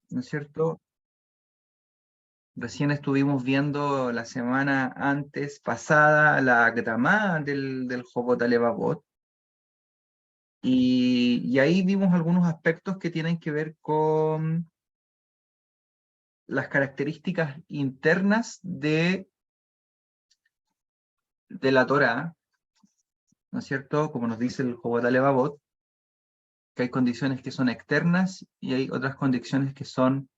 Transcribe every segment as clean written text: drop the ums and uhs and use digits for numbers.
¿no es cierto? Recién estuvimos viendo la semana antes pasada la Gramá del Jobot Alevavot, y ahí vimos algunos aspectos que tienen que ver con las características internas de la Torá, ¿no es cierto? Como nos dice el Jobot Alevavot, que hay condiciones que son externas y hay otras condiciones que son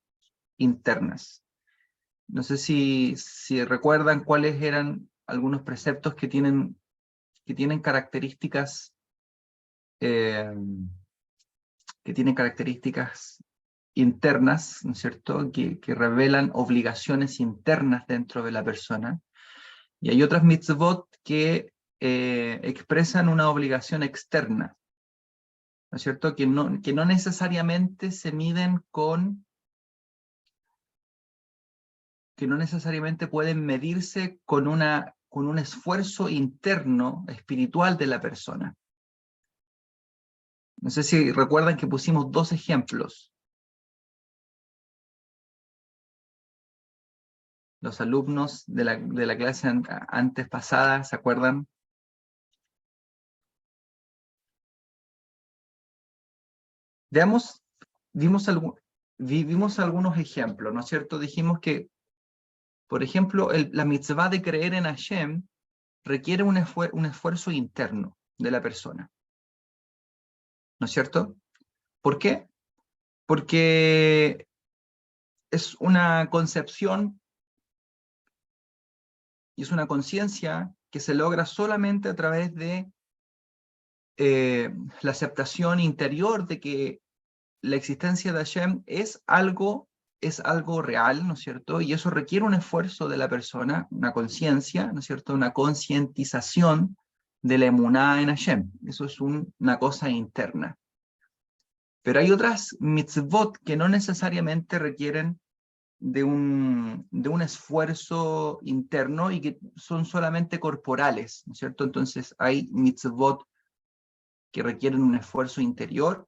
internas. No sé si recuerdan cuáles eran algunos preceptos que tienen características eh, internas, ¿no es cierto?, que revelan obligaciones internas dentro de la persona. Y hay otras mitzvot que expresan una obligación externa, ¿no es cierto?, que no necesariamente se miden que no necesariamente pueden medirse con un esfuerzo interno, espiritual de la persona. No sé si recuerdan que pusimos dos ejemplos. Los alumnos de la clase antes pasada, ¿se acuerdan? Veamos, vimos algunos ejemplos, ¿no es cierto? Dijimos que, por ejemplo, la mitzvah de creer en Hashem requiere un esfuerzo interno de la persona, ¿no es cierto? ¿Por qué? Porque es una concepción y es una conciencia que se logra solamente a través de la aceptación interior de que la existencia de Hashem es algo real, ¿no es cierto? Y eso requiere un esfuerzo de la persona, una conciencia, ¿no es cierto? Una concientización de la emuná en Hashem. Eso es una cosa interna. Pero hay otras mitzvot que no necesariamente requieren de un esfuerzo interno y que son solamente corporales, ¿no es cierto? Entonces hay mitzvot que requieren un esfuerzo interior,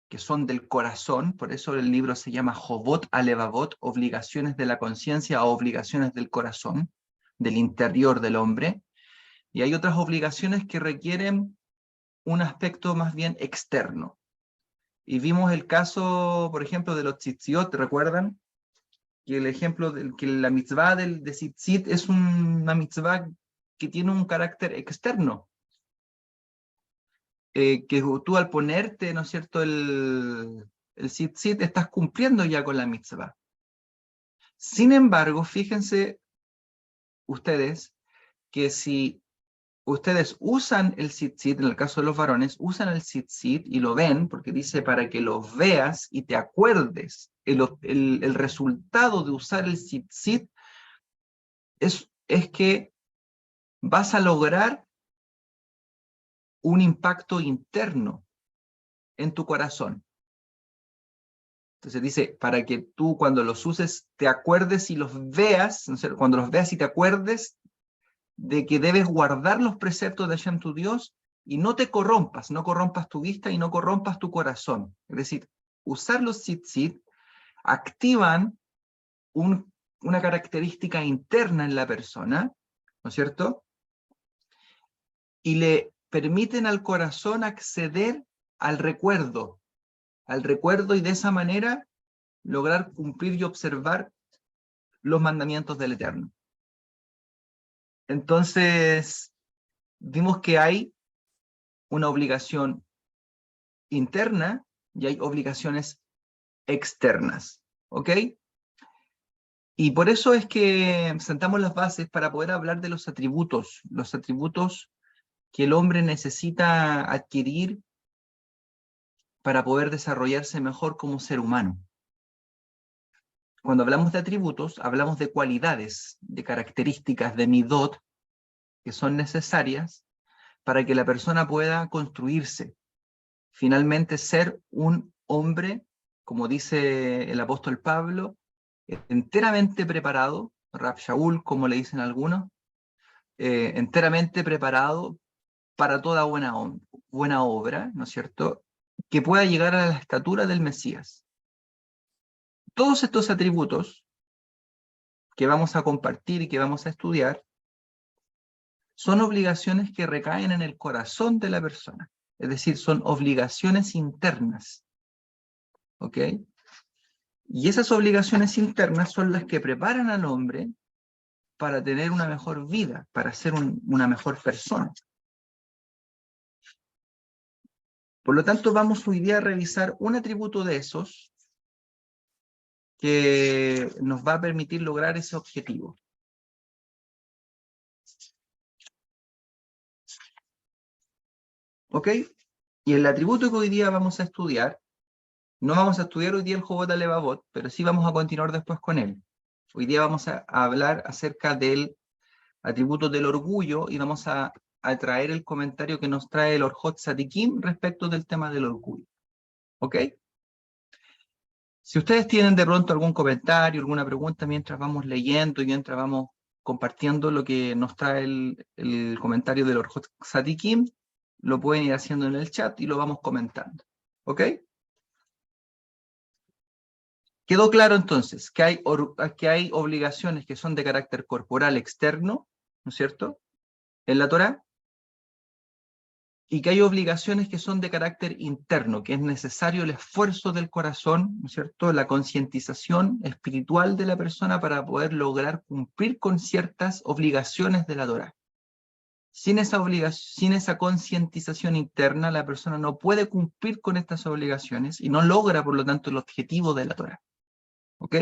que son del corazón, por eso el libro se llama Jobot Alevavot, obligaciones de la conciencia o obligaciones del corazón, del interior del hombre, y hay otras obligaciones que requieren un aspecto más bien externo. Y vimos el caso, por ejemplo, de los tzitziot, ¿recuerdan? Que el ejemplo, que la mitzvah de tzitzit es una mitzvah que tiene un carácter externo, que tú al ponerte, ¿no es cierto?, el tzitzit, estás cumpliendo ya con la mitzvah. Sin embargo, fíjense ustedes que si ustedes usan el tzitzit, en el caso de los varones, usan el tzitzit y lo ven, porque dice para que lo veas y te acuerdes, el resultado de usar el tzitzit es que vas a lograr un impacto interno en tu corazón. Entonces dice, para que tú cuando los uses te acuerdes y los veas, ¿no? Cuando los veas y te acuerdes de que debes guardar los preceptos de Hashem tu Dios y no te corrompas, no corrompas tu vista y no corrompas tu corazón. Es decir, usar los tzitzit activan una característica interna en la persona, ¿no es cierto? Y le permiten al corazón acceder al recuerdo y de esa manera lograr cumplir y observar los mandamientos del Eterno. Entonces, vimos que hay una obligación interna y hay obligaciones externas, ¿ok? Y por eso es que sentamos las bases para poder hablar de los atributos que el hombre necesita adquirir para poder desarrollarse mejor como ser humano. Cuando hablamos de atributos, hablamos de cualidades, de características, de midot, que son necesarias para que la persona pueda construirse, finalmente ser un hombre, como dice el apóstol Pablo, enteramente preparado, Rab Shaul, como le dicen algunos, enteramente preparado para toda buena obra, ¿no es cierto?, que pueda llegar a la estatura del Mesías. Todos estos atributos que vamos a compartir y que vamos a estudiar son obligaciones que recaen en el corazón de la persona. Es decir, son obligaciones internas. ¿Ok? Y esas obligaciones internas son las que preparan al hombre para tener una mejor vida, para ser una mejor persona. Por lo tanto, vamos hoy día a revisar un atributo de esos que nos va a permitir lograr ese objetivo. ¿Ok? Y el atributo que hoy día vamos a estudiar, no vamos a estudiar hoy día el Jobot Alevavot, pero sí vamos a continuar después con él. Hoy día vamos a hablar acerca del atributo del orgullo y vamos a traer el comentario que nos trae el Orjot Tzadikim respecto del tema del orgullo. ¿Ok? Si ustedes tienen de pronto algún comentario, alguna pregunta mientras vamos leyendo y mientras vamos compartiendo lo que nos trae el comentario del Orjot Tzadikim, lo pueden ir haciendo en el chat y lo vamos comentando. ¿Ok? ¿Quedó claro entonces que hay obligaciones que son de carácter corporal externo, ¿no es cierto?, en la Torá, y que hay obligaciones que son de carácter interno, que es necesario el esfuerzo del corazón, ¿no es cierto?, la concientización espiritual de la persona para poder lograr cumplir con ciertas obligaciones de la Torá. Sin esa concientización interna, la persona no puede cumplir con estas obligaciones y no logra, por lo tanto, el objetivo de la Torá. ¿Ok?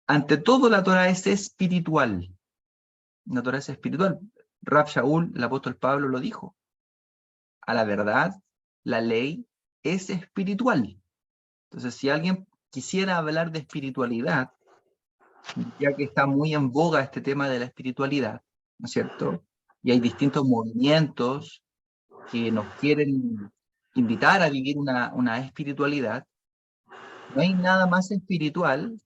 Ante todo, la Torá es espiritual. La Torá es espiritual. Rab Shaul, el apóstol Pablo, lo dijo. A la verdad, la ley es espiritual. Entonces, si alguien quisiera hablar de espiritualidad, ya que está muy en boga este tema de la espiritualidad, ¿no es cierto? Y hay distintos movimientos que nos quieren invitar a vivir una espiritualidad, no hay nada más espiritual,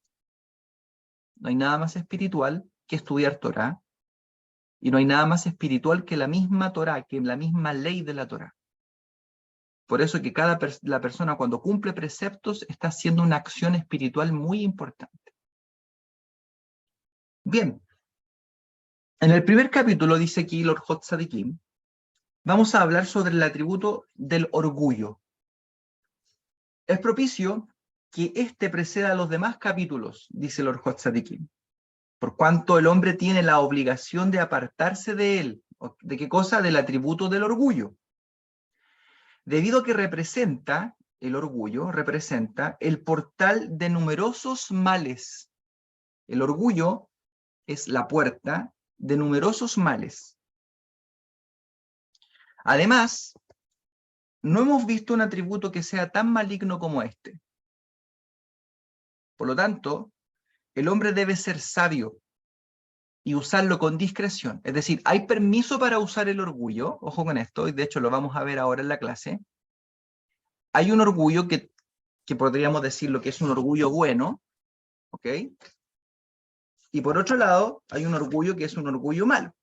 no hay nada más espiritual que estudiar Torá, y no hay nada más espiritual que la misma Torá, que la misma ley de la Torá. Por eso que la persona cuando cumple preceptos está haciendo una acción espiritual muy importante. Bien, en el primer capítulo, dice aquí el Orjot Tzadikim, vamos a hablar sobre el atributo del orgullo. Es propicio que este preceda a los demás capítulos, dice el Orjot Tzadikim, por cuanto el hombre tiene la obligación de apartarse de él. ¿De qué cosa? Del atributo del orgullo. Debido a que el orgullo representa el portal de numerosos males. El orgullo es la puerta de numerosos males. Además, no hemos visto un atributo que sea tan maligno como este. Por lo tanto, el hombre debe ser sabio y usarlo con discreción. Es decir, hay permiso para usar el orgullo, ojo con esto, y de hecho lo vamos a ver ahora en la clase. Hay un orgullo que podríamos decirlo que es un orgullo bueno, ¿ok? Y por otro lado, hay un orgullo que es un orgullo malo.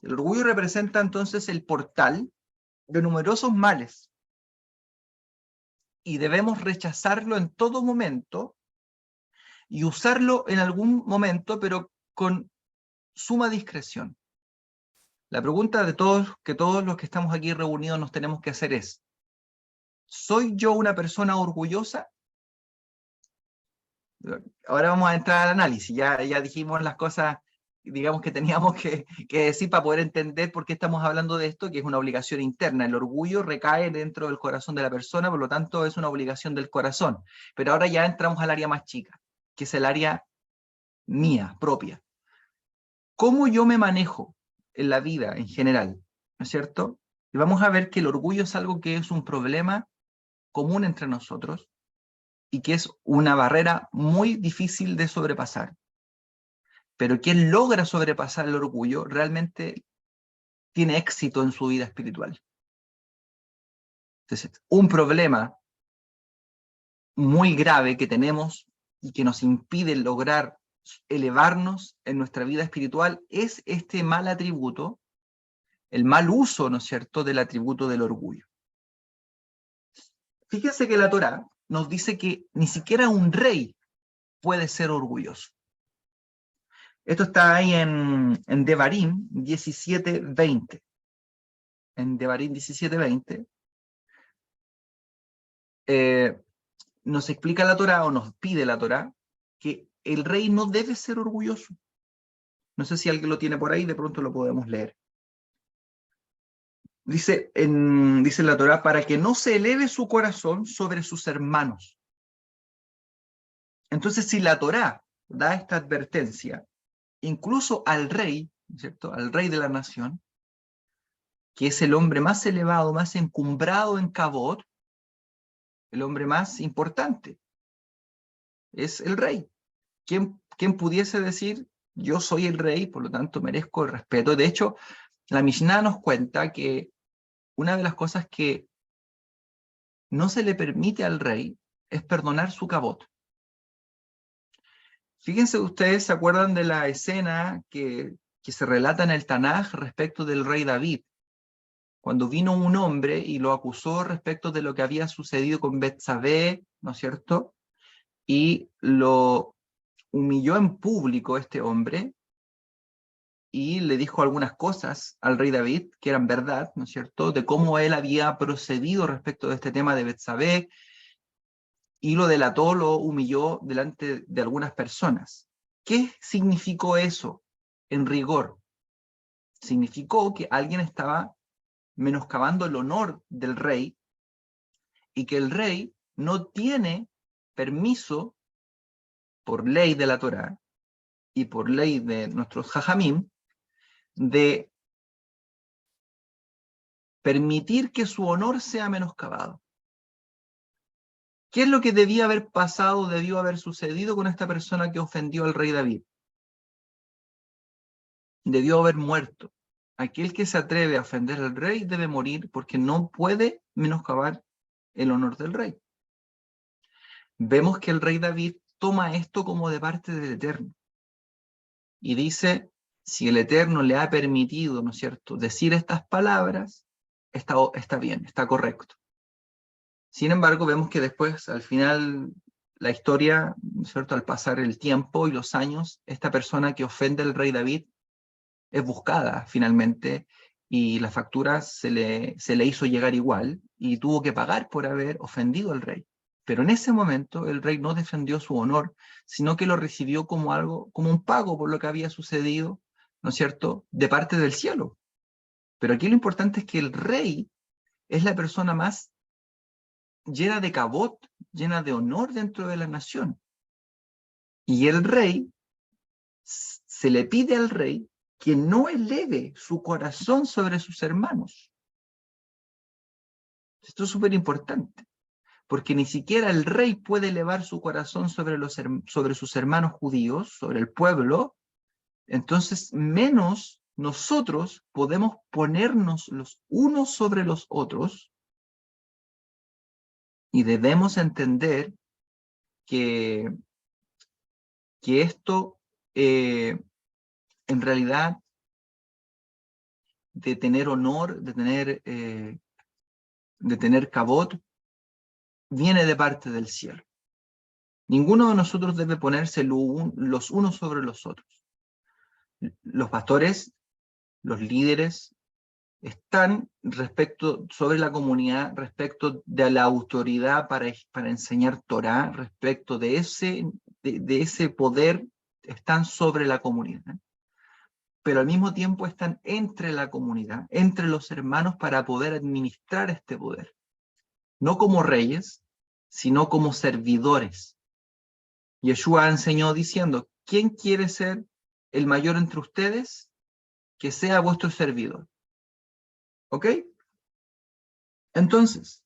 El orgullo representa entonces el portal de numerosos males. Y debemos rechazarlo en todo momento y usarlo en algún momento, pero con suma discreción. La pregunta de que todos los que estamos aquí reunidos nos tenemos que hacer es, ¿soy yo una persona orgullosa? Ahora vamos a entrar al análisis. Ya dijimos las cosas, digamos, que teníamos que decir para poder entender por qué estamos hablando de esto, que es una obligación interna. El orgullo recae dentro del corazón de la persona, por lo tanto es una obligación del corazón. Pero ahora ya entramos al área más chica, que es el área mía, propia. ¿Cómo yo me manejo en la vida en general? ¿No es cierto? Y vamos a ver que el orgullo es algo que es un problema común entre nosotros y que es una barrera muy difícil de sobrepasar. Pero quien logra sobrepasar el orgullo realmente tiene éxito en su vida espiritual. Entonces, un problema muy grave que tenemos y que nos impide lograr elevarnos en nuestra vida espiritual es este mal atributo, el mal uso, ¿no es cierto?, del atributo del orgullo. Fíjense que la Torá nos dice que ni siquiera un rey puede ser orgulloso. Esto está ahí en Devarim 17:20. En Devarim 17:20 nos explica la Torá, o nos pide la Torá, que el rey no debe ser orgulloso. No sé si alguien lo tiene por ahí, de pronto lo podemos leer. Dice en la Torá, para que no se eleve su corazón sobre sus hermanos. Entonces, si la Torá da esta advertencia, incluso al rey, ¿cierto? Al rey de la nación, que es el hombre más elevado, más encumbrado en Kabod, el hombre más importante, es el rey. ¿Quién pudiese decir, yo soy el rey, por lo tanto merezco el respeto? De hecho, la Mishnah nos cuenta que una de las cosas que no se le permite al rey es perdonar su Kabod. Fíjense, ustedes se acuerdan de la escena que se relata en el Tanaj respecto del rey David, cuando vino un hombre y lo acusó respecto de lo que había sucedido con Betsabé, ¿no es cierto? Y lo humilló en público este hombre y le dijo algunas cosas al rey David que eran verdad, ¿no es cierto?, de cómo él había procedido respecto de este tema de Betsabé, y lo delató, lo humilló delante de algunas personas. ¿Qué significó eso en rigor? Significó que alguien estaba menoscabando el honor del rey y que el rey no tiene permiso, por ley de la Torá y por ley de nuestros jajamim, de permitir que su honor sea menoscabado. ¿Qué es lo que debía haber pasado, debió haber sucedido con esta persona que ofendió al rey David? Debió haber muerto. Aquel que se atreve a ofender al rey debe morir porque no puede menoscabar el honor del rey. Vemos que el rey David toma esto como de parte del Eterno y dice, si el Eterno le ha permitido, ¿no es cierto?, decir estas palabras, está bien, está correcto. Sin embargo, vemos que después, al final, la historia, ¿no es cierto?, al pasar el tiempo y los años, esta persona que ofende al rey David es buscada finalmente y la factura se le hizo llegar igual y tuvo que pagar por haber ofendido al rey. Pero en ese momento el rey no defendió su honor, sino que lo recibió como algo, como un pago por lo que había sucedido, ¿no es cierto?, de parte del cielo. Pero aquí lo importante es que el rey es la persona más llena de cabot, llena de honor dentro de la nación. Y el rey, se le pide al rey que no eleve su corazón sobre sus hermanos. Esto es súper importante, porque ni siquiera el rey puede elevar su corazón sobre sus hermanos judíos, sobre el pueblo. Entonces, menos nosotros podemos ponernos los unos sobre los otros, y debemos entender que esto, en realidad, de tener honor, de tener cabot, viene de parte del cielo. Ninguno de nosotros debe ponerse los unos sobre los otros. Los pastores, los líderes, están sobre la comunidad, respecto de la autoridad para enseñar Torá, respecto de ese poder, están sobre la comunidad. Pero al mismo tiempo están entre la comunidad, entre los hermanos, para poder administrar este poder. No como reyes, sino como servidores. Yeshua enseñó diciendo, ¿quién quiere ser el mayor entre ustedes? Que sea vuestro servidor. ¿Ok? Entonces,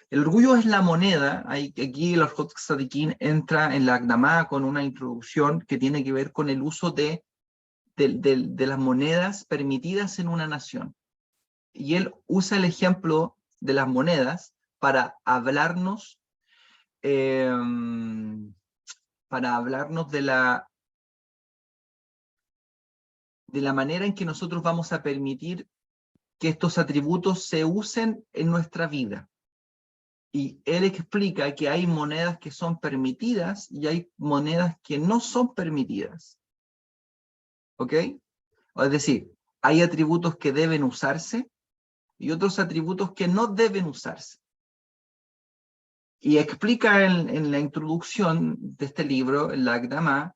el orgullo es la moneda. Aquí el Orjot Tzadikin entra en la Akdamá con una introducción que tiene que ver con el uso de las monedas permitidas en una nación. Y él usa el ejemplo de las monedas para hablarnos de la manera en que nosotros vamos a permitir que estos atributos se usen en nuestra vida. Y él explica que hay monedas que son permitidas y hay monedas que no son permitidas. ¿Ok? Es decir, hay atributos que deben usarse y otros atributos que no deben usarse. Y explica en la introducción de este libro, en la Akdamá,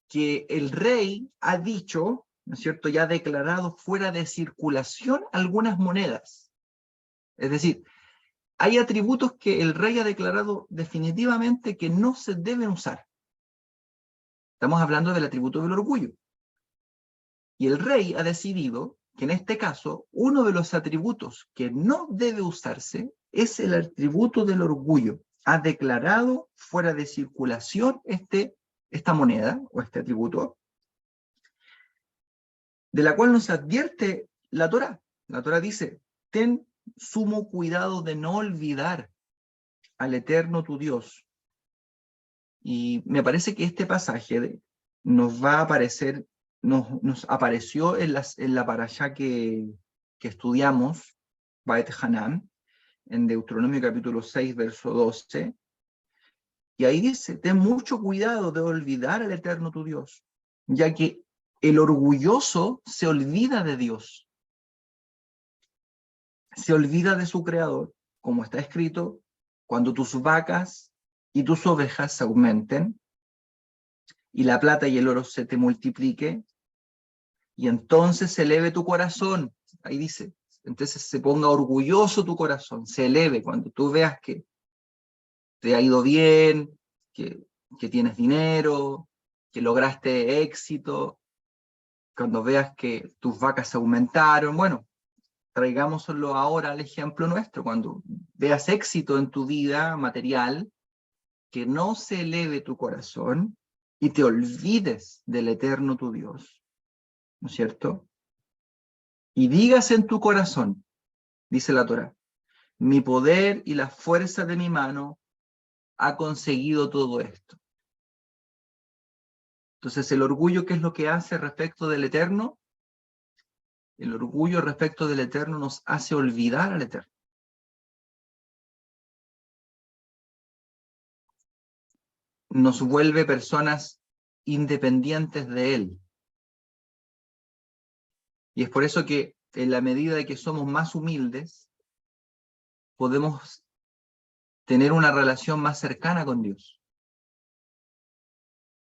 que el rey ha dicho, ¿no es cierto?, ya ha declarado fuera de circulación algunas monedas. Es decir, hay atributos que el rey ha declarado definitivamente que no se deben usar. Estamos hablando del atributo del orgullo. Y el rey ha decidido que en este caso, uno de los atributos que no debe usarse es el atributo del orgullo. Ha declarado fuera de circulación esta moneda o este atributo, de la cual nos advierte la Torá. La Torá dice, ten sumo cuidado de no olvidar al Eterno tu Dios. Y me parece que este pasaje nos va a aparecer, nos apareció en la parashá que estudiamos, Baet Hanan, en Deuteronomio capítulo 6, verso 12, y ahí dice, ten mucho cuidado de olvidar al Eterno tu Dios, ya que el orgulloso se olvida de Dios, se olvida de su Creador, como está escrito, cuando tus vacas y tus ovejas se aumenten, y la plata y el oro se te multiplique, y entonces se eleve tu corazón, ahí dice, entonces se ponga orgulloso tu corazón, se eleve cuando tú veas que te ha ido bien, que tienes dinero, que lograste éxito, cuando veas que tus vacas aumentaron, bueno, traigámoslo ahora al ejemplo nuestro, cuando veas éxito en tu vida material, que no se eleve tu corazón y te olvides del Eterno tu Dios, ¿no es cierto? Y digas en tu corazón, dice la Torá, mi poder y la fuerza de mi mano ha conseguido todo esto. Entonces, el orgullo, ¿qué es lo que hace respecto del Eterno? El orgullo respecto del Eterno nos hace olvidar al Eterno. Nos vuelve personas independientes de Él. Y es por eso que en la medida de que somos más humildes, podemos tener una relación más cercana con Dios.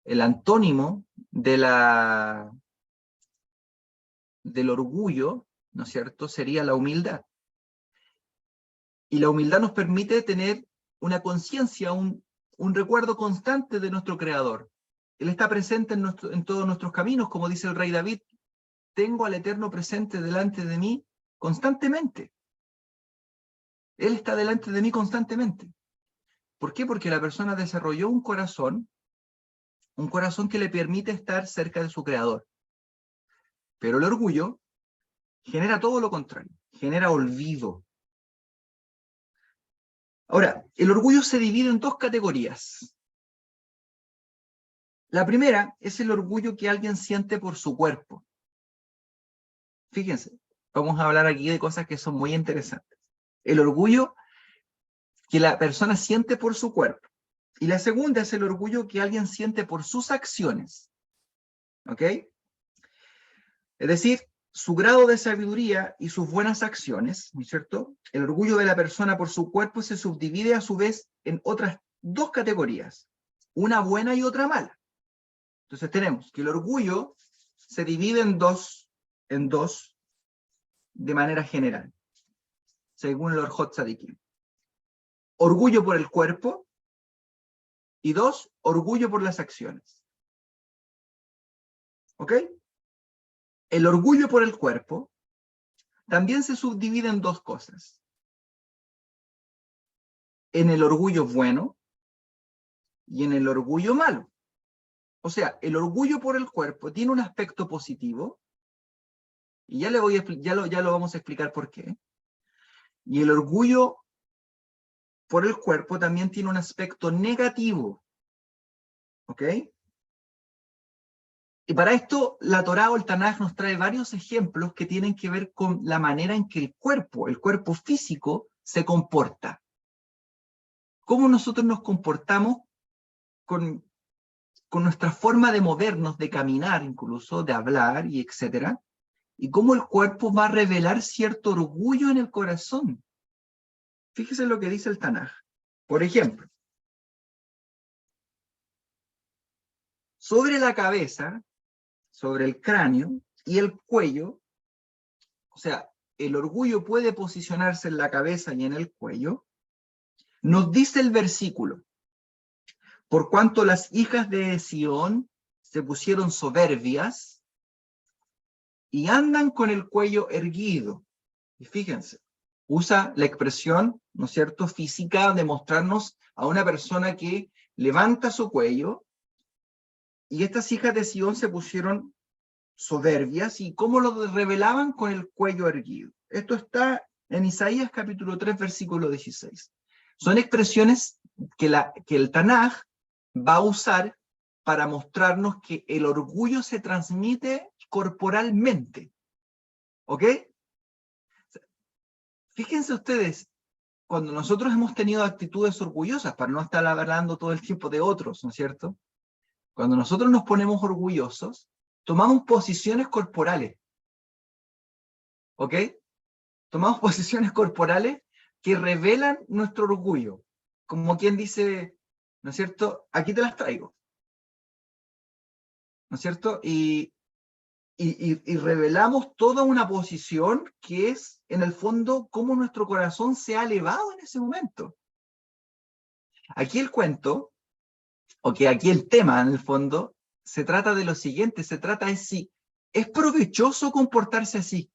El antónimo del orgullo, ¿no es cierto?, sería la humildad. Y la humildad nos permite tener una conciencia, un recuerdo constante de nuestro Creador. Él está presente en todos nuestros caminos, como dice el rey David, tengo al Eterno presente delante de mí constantemente. Él está delante de mí constantemente. ¿Por qué? Porque la persona desarrolló un corazón que le permite estar cerca de su Creador. Pero el orgullo genera todo lo contrario, genera olvido. Ahora, el orgullo se divide en dos categorías. La primera es el orgullo que alguien siente por su cuerpo. Fíjense, vamos a hablar aquí de cosas que son muy interesantes. El orgullo que la persona siente por su cuerpo. Y la segunda es el orgullo que alguien siente por sus acciones. ¿Ok? Es decir, su grado de sabiduría y sus buenas acciones, ¿no es cierto? El orgullo de la persona por su cuerpo se subdivide a su vez en otras dos categorías, una buena y otra mala. Entonces tenemos que el orgullo se divide en dos de manera general, según el Orjot Tzadikim. Orgullo por el cuerpo y dos, orgullo por las acciones. ¿Ok? El orgullo por el cuerpo también se subdivide en dos cosas. En el orgullo bueno y en el orgullo malo. O sea, el orgullo por el cuerpo tiene un aspecto positivo, y ya lo vamos a explicar por qué. Y el orgullo por el cuerpo también tiene un aspecto negativo. ¿Ok? Y para esto, la Torá o el Tanaj nos trae varios ejemplos que tienen que ver con la manera en que el cuerpo físico, se comporta. cómo nosotros nos comportamos con nuestra forma de movernos, de caminar incluso, de hablar y etcétera, y cómo el cuerpo va a revelar cierto orgullo en el corazón. Fíjese lo que dice el Tanaj. Por ejemplo, sobre la cabeza, sobre el cráneo y el cuello, o sea, el orgullo puede posicionarse en la cabeza y en el cuello, nos dice el versículo: por cuanto las hijas de Sión se pusieron soberbias y andan con el cuello erguido. Y fíjense, usa la expresión, ¿no es cierto?, física de mostrarnos a una persona que levanta su cuello, y estas hijas de Sión se pusieron soberbias, y cómo lo revelaban con el cuello erguido. Esto está en Isaías capítulo 3, versículo 16. Son expresiones que el Tanaj va a usar para mostrarnos que el orgullo se transmite corporalmente. ¿Ok? Fíjense ustedes, cuando nosotros hemos tenido actitudes orgullosas, para no estar hablando todo el tiempo de otros, ¿no es cierto? Cuando nosotros nos ponemos orgullosos, tomamos posiciones corporales. ¿Ok? Tomamos posiciones corporales que revelan nuestro orgullo. Como quien dice, ¿no es cierto? Aquí te las traigo. ¿No es cierto? Y revelamos toda una posición que es, en el fondo, cómo nuestro corazón se ha elevado en ese momento. Aquí el cuento, o que aquí el tema, en el fondo, se trata de lo siguiente, se trata de si es provechoso comportarse así.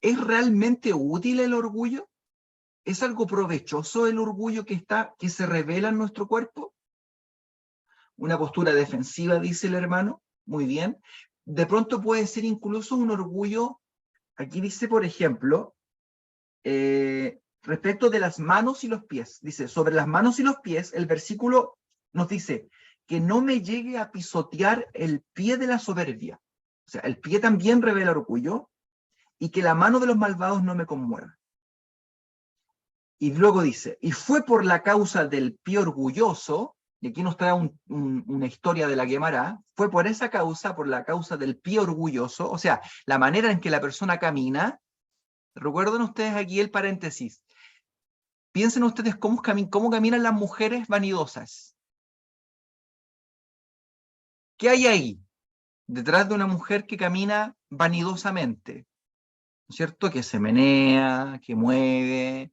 ¿Es realmente útil el orgullo? ¿Es algo provechoso el orgullo que se revela en nuestro cuerpo? Una postura defensiva, dice el hermano, muy bien. De pronto puede ser incluso un orgullo, aquí dice, por ejemplo, respecto de las manos y los pies. Dice, sobre las manos y los pies, el versículo nos dice, que no me llegue a pisotear el pie de la soberbia. O sea, el pie también revela orgullo, y que la mano de los malvados no me conmueva. Y luego dice, y fue por la causa del pie orgulloso, y aquí nos trae una historia de la Guemará, fue por esa causa, por la causa del pie orgulloso, o sea, la manera en que la persona camina. Recuerden ustedes aquí el paréntesis. Piensen ustedes cómo caminan las mujeres vanidosas. ¿Qué hay ahí? Detrás de una mujer que camina vanidosamente, ¿no es cierto? Que se menea, que mueve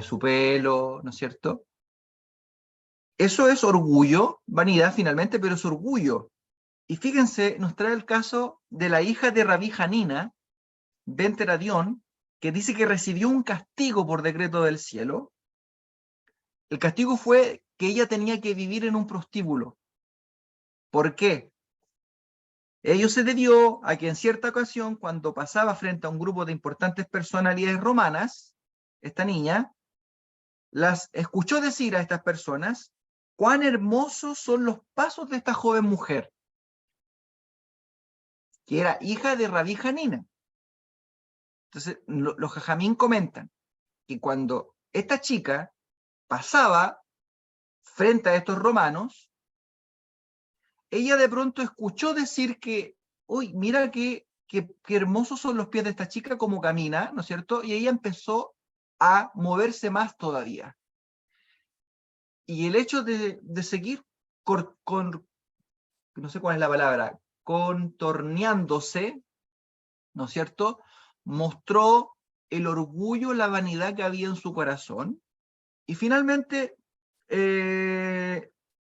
su pelo, ¿no es cierto? Eso es orgullo, vanidad finalmente, pero es orgullo. Y fíjense, nos trae el caso de la hija de Rabí Hanina, ben Teradión, que dice que recibió un castigo por decreto del cielo. El castigo fue que ella tenía que vivir en un prostíbulo. ¿Por qué? Ello se debió a que en cierta ocasión, cuando pasaba frente a un grupo de importantes personalidades romanas, esta niña las escuchó decir a estas personas cuán hermosos son los pasos de esta joven mujer, que era hija de Rabí Hanina. Entonces, los jajamín comentan que cuando esta chica pasaba frente a estos romanos, ella de pronto escuchó decir que, uy, mira qué hermosos son los pies de esta chica, como camina, ¿no es cierto? Y ella empezó a moverse más todavía. Y el hecho de seguir no sé cuál es la palabra, contorneándose, ¿no es cierto?, mostró el orgullo, la vanidad que había en su corazón, y finalmente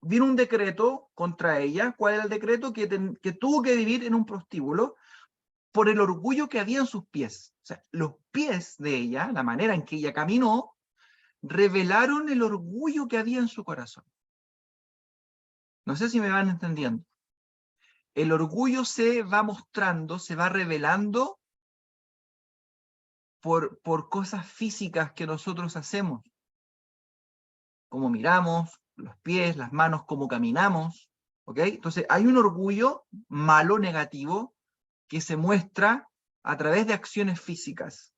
vino un decreto contra ella. ¿Cuál era el decreto? Que tuvo que vivir en un prostíbulo por el orgullo que había en sus pies. O sea, los pies de ella, la manera en que ella caminó, revelaron el orgullo que había en su corazón. No sé si me van entendiendo. El orgullo se va mostrando, se va revelando por cosas físicas que nosotros hacemos, como miramos, los pies, las manos, cómo caminamos, ¿ok? Entonces hay un orgullo malo, negativo, que se muestra a través de acciones físicas.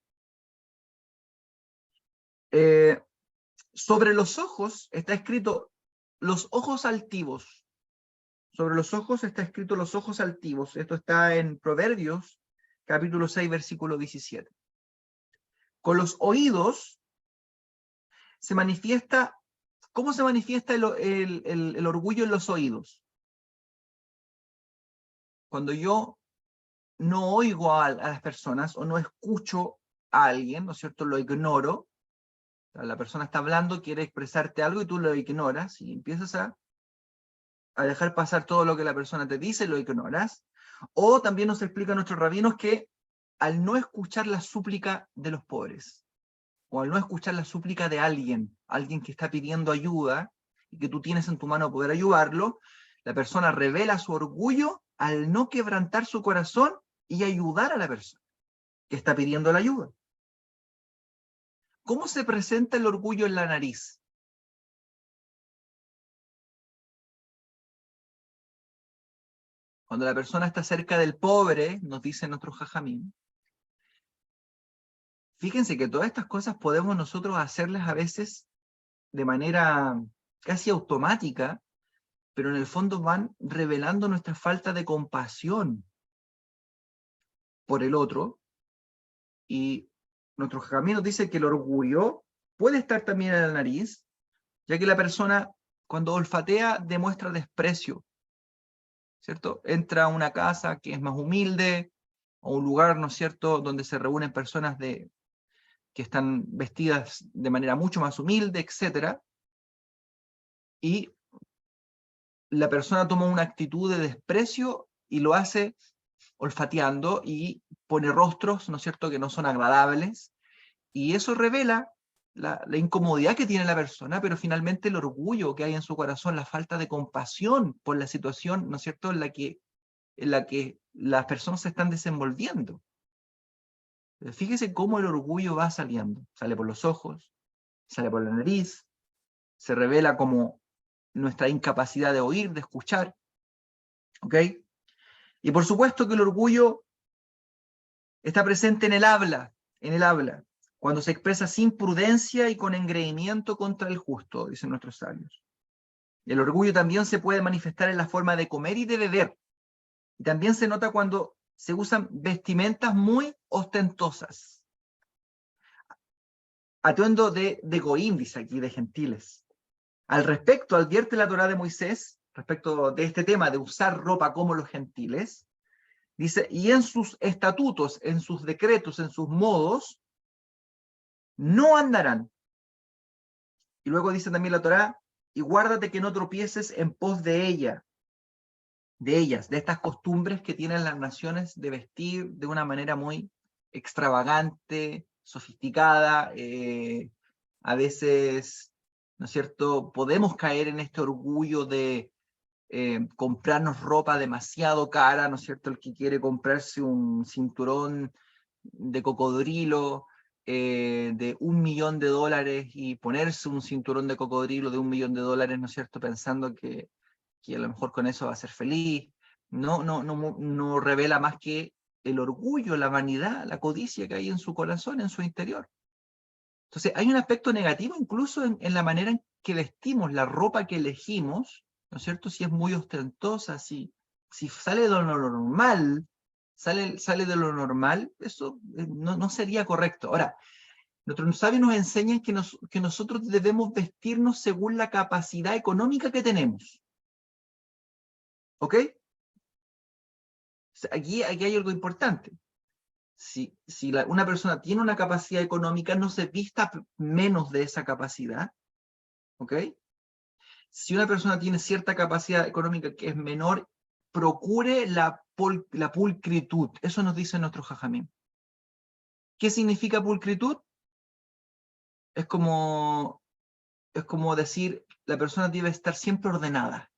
Sobre los ojos está escrito los ojos altivos. Sobre los ojos está escrito los ojos altivos. Esto está en Proverbios, capítulo 6, versículo 17. Con los oídos se manifiesta, ¿cómo se manifiesta el orgullo en los oídos? Cuando yo no oigo a las personas o no escucho a alguien, ¿no es cierto? Lo ignoro. La persona está hablando, quiere expresarte algo y tú lo ignoras y empiezas a dejar pasar todo lo que la persona te dice, lo ignoras. O también nos explican nuestros rabinos que al no escuchar la súplica de los pobres, o al no escuchar la súplica de alguien que está pidiendo ayuda y que tú tienes en tu mano poder ayudarlo, la persona revela su orgullo al no quebrantar su corazón y ayudar a la persona que está pidiendo la ayuda. ¿Cómo se presenta el orgullo en la nariz? Cuando la persona está cerca del pobre, nos dice nuestro jajamín, fíjense que todas estas cosas podemos nosotros hacerlas a veces de manera casi automática, pero en el fondo van revelando nuestra falta de compasión por el otro. Y nuestro jajamín nos dice que el orgullo puede estar también en la nariz, ya que la persona cuando olfatea demuestra desprecio, ¿cierto? Entra a una casa que es más humilde, o un lugar, ¿no es cierto?, donde se reúnen personas que están vestidas de manera mucho más humilde, etc. Y la persona toma una actitud de desprecio y lo hace olfateando y pone rostros, ¿no es cierto?, que no son agradables, y eso revela la incomodidad que tiene la persona, pero finalmente el orgullo que hay en su corazón, la falta de compasión por la situación, ¿no es cierto?, en la que las personas se están desenvolviendo. Fíjese cómo el orgullo va saliendo. Sale por los ojos, sale por la nariz, se revela como nuestra incapacidad de oír, de escuchar. ¿Ok? Y por supuesto que el orgullo está presente en el habla, cuando se expresa sin prudencia y con engreimiento contra el justo, dicen nuestros sabios. El orgullo también se puede manifestar en la forma de comer y de beber. Y también se nota cuando se usan vestimentas muy ostentosas. Atuendo de goín, dice aquí, de gentiles. Al respecto, advierte la Torá de Moisés, respecto de este tema de usar ropa como los gentiles, dice, y en sus estatutos, en sus decretos, en sus modos, no andarán. Y luego dice también la Torá, y guárdate que no tropieces en pos de ellas, de estas costumbres que tienen las naciones de vestir de una manera muy extravagante, sofisticada, a veces, ¿no es cierto?, podemos caer en este orgullo de comprarnos ropa demasiado cara, ¿no es cierto?, el que quiere comprarse un cinturón de cocodrilo de $1.000.000 y ponerse un cinturón de cocodrilo de $1.000.000, ¿no es cierto?, pensando que a lo mejor con eso va a ser feliz. No revela más que el orgullo, la vanidad, la codicia que hay en su corazón, en su interior. Entonces, hay un aspecto negativo incluso en la manera en que vestimos, la ropa que elegimos, ¿no es cierto? Si es muy ostentosa, si sale de lo normal, sale de lo normal, eso no sería correcto. Ahora, nuestros sabios nos enseñan que nosotros debemos vestirnos según la capacidad económica que tenemos. ¿Ok? Aquí hay algo importante. Si una persona tiene una capacidad económica, no se vista menos de esa capacidad. ¿Ok? Si una persona tiene cierta capacidad económica que es menor, procure la pulcritud. Eso nos dice nuestro jajamín. ¿Qué significa pulcritud? Es como decir, la persona debe estar siempre ordenada,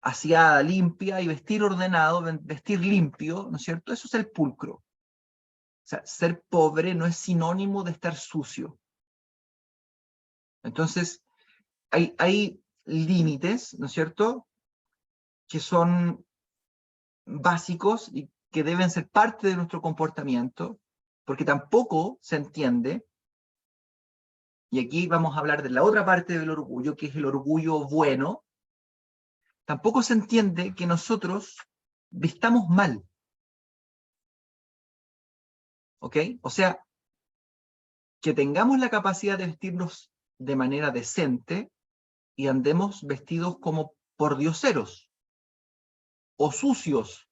aseada, limpia, y vestir ordenado, vestir limpio, ¿no es cierto? Eso es el pulcro. O sea, ser pobre no es sinónimo de estar sucio. Entonces, hay límites, ¿no es cierto?, que son básicos y que deben ser parte de nuestro comportamiento, porque tampoco se entiende y aquí vamos a hablar de la otra parte del orgullo, que es el orgullo bueno, tampoco se entiende que nosotros vistamos mal. ¿Ok? O sea, que tengamos la capacidad de vestirnos de manera decente y andemos vestidos como pordioseros o sucios,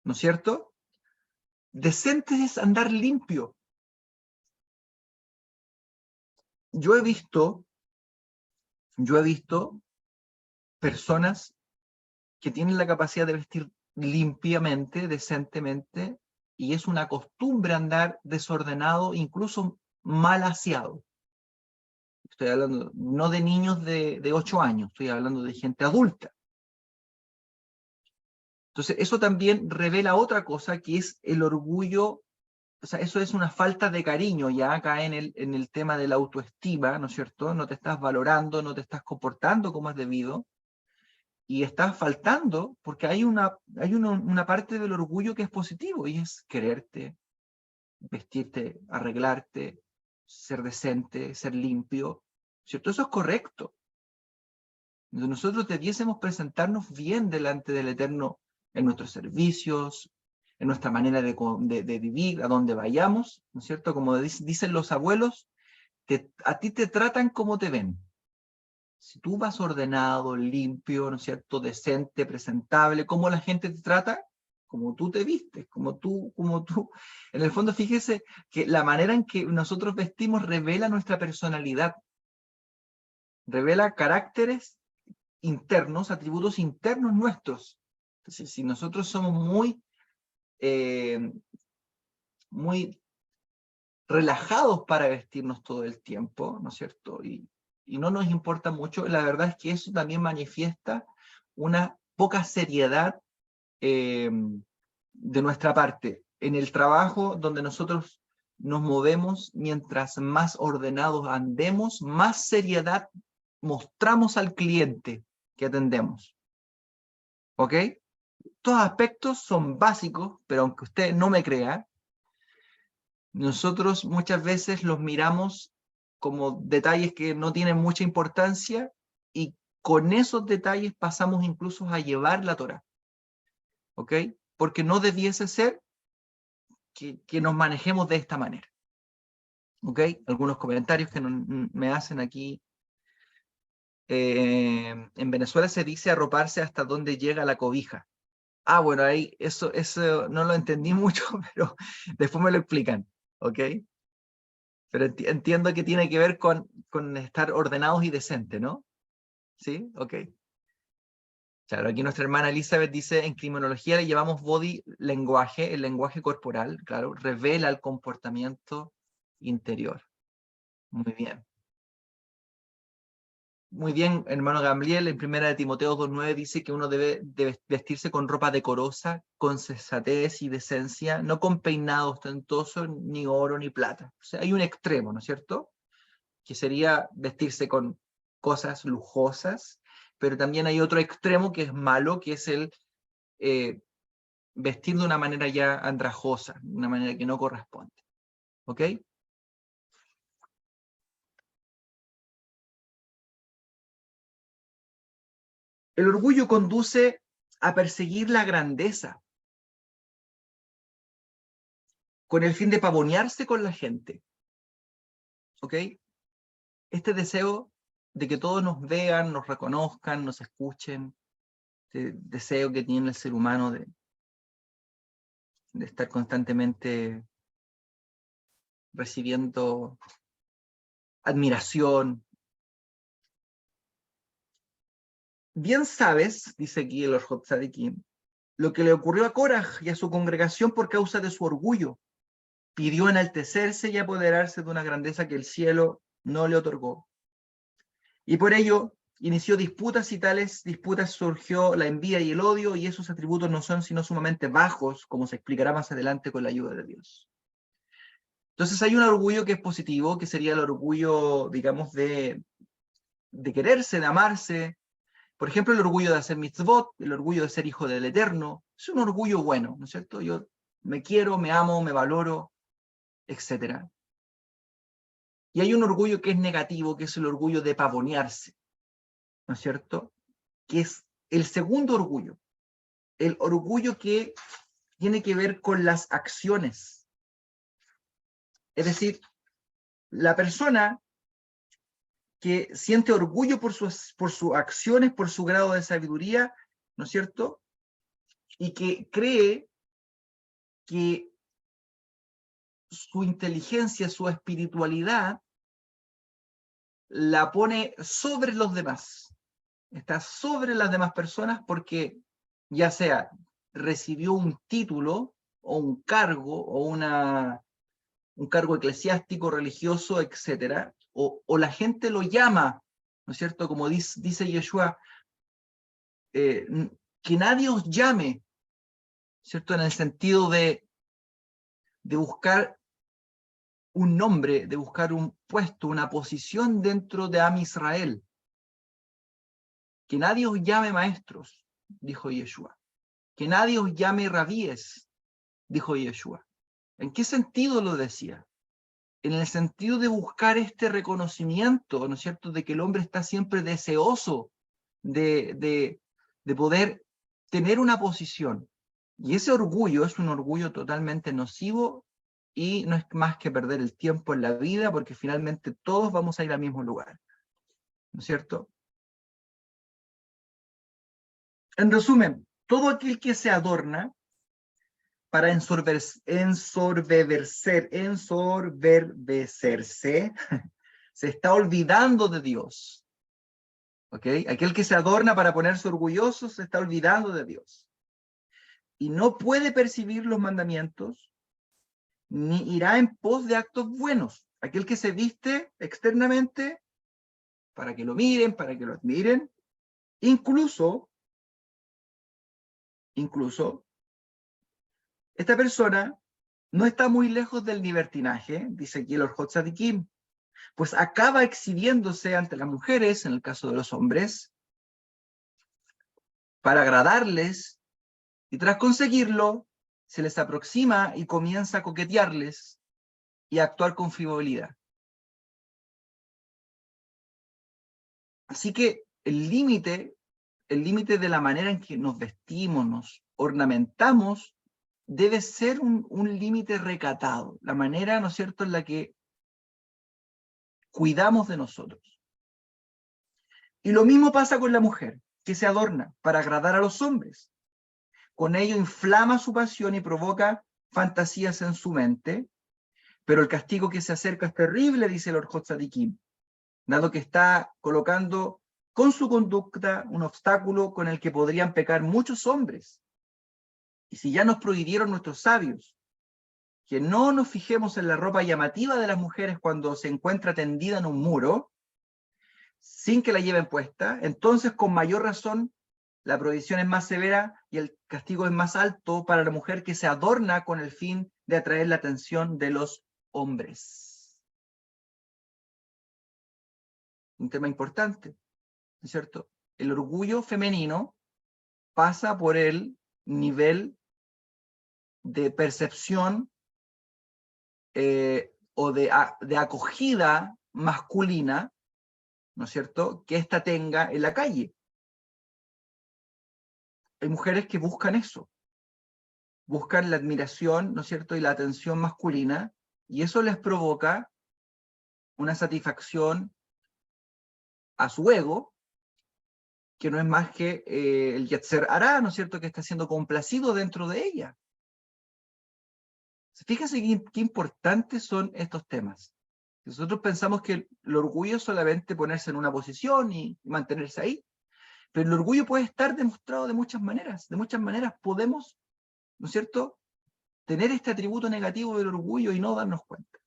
¿no es cierto? Decente es andar limpio. Yo he visto personas que tienen la capacidad de vestir limpiamente, decentemente, y es una costumbre andar desordenado, incluso mal aseado. Estoy hablando no de niños de 8 años, estoy hablando de gente adulta. Entonces, eso también revela otra cosa, que es el orgullo. O sea, eso es una falta de cariño, ya acá en el tema de la autoestima, ¿no es cierto? No te estás valorando, no te estás comportando como es debido, y estás faltando, porque hay una parte del orgullo que es positivo, y es quererte, vestirte, arreglarte, ser decente, ser limpio, ¿cierto? Eso es correcto. Nosotros debiésemos presentarnos bien delante del Eterno en nuestros servicios, en nuestra manera de vivir, a donde vayamos, ¿no es cierto? Como dicen los abuelos, a ti te tratan como te ven. Si tú vas ordenado, limpio, ¿no es cierto? Decente, presentable, ¿cómo la gente te trata? Como tú te vistes, como tú. En el fondo, fíjese que la manera en que nosotros vestimos revela nuestra personalidad, revela caracteres internos, atributos internos nuestros. Entonces, si nosotros somos muy relajados para vestirnos todo el tiempo, ¿no es cierto? Y no nos importa mucho, la verdad es que eso también manifiesta una poca seriedad de nuestra parte. En el trabajo donde nosotros nos movemos, mientras más ordenados andemos, más seriedad mostramos al cliente que atendemos. ¿Ok? Estos aspectos son básicos, pero aunque usted no me crea, nosotros muchas veces los miramos como detalles que no tienen mucha importancia y con esos detalles pasamos incluso a llevar la Torá. ¿Ok? Porque no debiese ser que nos manejemos de esta manera. ¿Ok? Algunos comentarios que me hacen aquí. En Venezuela se dice arroparse hasta donde llega la cobija. Ah, bueno, ahí eso no lo entendí mucho, pero después me lo explican, ¿ok? Pero entiendo que tiene que ver con estar ordenados y decentes, ¿no? ¿Sí? Ok. Claro, aquí nuestra hermana Elizabeth dice, en criminología le llevamos body lenguaje, el lenguaje corporal, claro, revela el comportamiento interior. Muy bien. Muy bien, hermano Gamliel, en primera de Timoteo 2:9 dice que uno debe vestirse con ropa decorosa, con sensatez y decencia, no con peinado ostentoso, ni oro ni plata. O sea, hay un extremo, ¿no es cierto? Que sería vestirse con cosas lujosas, pero también hay otro extremo que es malo, que es el vestir de una manera ya andrajosa, de una manera que no corresponde. ¿Ok? El orgullo conduce a perseguir la grandeza, con el fin de pavonearse con la gente. ¿Ok? Este deseo de que todos nos vean, nos reconozcan, nos escuchen, este deseo que tiene el ser humano de estar constantemente recibiendo admiración. Bien sabes, dice aquí el Orjot Tzadikim, lo que le ocurrió a Koraj y a su congregación por causa de su orgullo. Pidió enaltecerse y apoderarse de una grandeza que el cielo no le otorgó. Y por ello inició disputas y tales disputas surgió la envidia y el odio, y esos atributos no son sino sumamente bajos, como se explicará más adelante con la ayuda de Dios. Entonces hay un orgullo que es positivo, que sería el orgullo, digamos, de quererse, de amarse. Por ejemplo, el orgullo de hacer mitzvot, el orgullo de ser hijo del Eterno. Es un orgullo bueno, ¿no es cierto? Yo me quiero, me amo, me valoro, etc. Y hay un orgullo que es negativo, que es el orgullo de pavonearse, ¿no es cierto? Que es el segundo orgullo, el orgullo que tiene que ver con las acciones. Es decir, la persona que siente orgullo por sus acciones, por su grado de sabiduría, ¿no es cierto? Y que cree que su inteligencia, su espiritualidad, la pone sobre los demás. Está sobre las demás personas porque ya sea recibió un título o un cargo o un cargo eclesiástico, religioso, etcétera, o la gente lo llama, ¿no es cierto? Como dice Yeshua, que nadie os llame, ¿cierto? En el sentido de buscar un nombre, de buscar un puesto, una posición dentro de Am Israel. Que nadie os llame maestros, dijo Yeshua. Que nadie os llame rabíes, dijo Yeshua. ¿En qué sentido lo decía? En el sentido de buscar este reconocimiento, ¿no es cierto?, de que el hombre está siempre deseoso de poder tener una posición. Y ese orgullo es un orgullo totalmente nocivo y no es más que perder el tiempo en la vida porque finalmente todos vamos a ir al mismo lugar, ¿no es cierto? En resumen, todo aquel que se adorna para ensorbecerse, se está olvidando de Dios. ¿Ok? Aquel que se adorna para ponerse orgulloso se está olvidando de Dios. Y no puede percibir los mandamientos, ni irá en pos de actos buenos. Aquel que se viste externamente para que lo miren, para que lo admiren, incluso, esta persona no está muy lejos del libertinaje, dice aquí el Orjot Tzadikim, pues acaba exhibiéndose ante las mujeres, en el caso de los hombres, para agradarles, y tras conseguirlo, se les aproxima y comienza a coquetearles y a actuar con frivolidad. Así que el límite de la manera en que nos vestimos, nos ornamentamos, debe ser un límite recatado, la manera, ¿no es cierto?, en la que cuidamos de nosotros. Y lo mismo pasa con la mujer, que se adorna para agradar a los hombres. Con ello inflama su pasión y provoca fantasías en su mente, pero el castigo que se acerca es terrible, dice el Orjot Tzadikim, dado que está colocando con su conducta un obstáculo con el que podrían pecar muchos hombres. Y si ya nos prohibieron nuestros sabios que no nos fijemos en la ropa llamativa de las mujeres cuando se encuentra tendida en un muro, sin que la lleven puesta, entonces con mayor razón la prohibición es más severa y el castigo es más alto para la mujer que se adorna con el fin de atraer la atención de los hombres. Un tema importante, ¿no es cierto? El orgullo femenino pasa por el nivel de percepción o de acogida masculina, ¿no es cierto?, que ésta tenga en la calle. Hay mujeres que buscan eso, buscan la admiración, ¿no es cierto?, y la atención masculina, y eso les provoca una satisfacción a su ego, que no es más que el Yetzer Hará, ¿no es cierto?, que está siendo complacido dentro de ella. Fíjense qué importantes son estos temas. Nosotros pensamos que el orgullo es solamente ponerse en una posición y mantenerse ahí, pero el orgullo puede estar demostrado de muchas maneras. De muchas maneras podemos, ¿no es cierto?, tener este atributo negativo del orgullo y no darnos cuenta.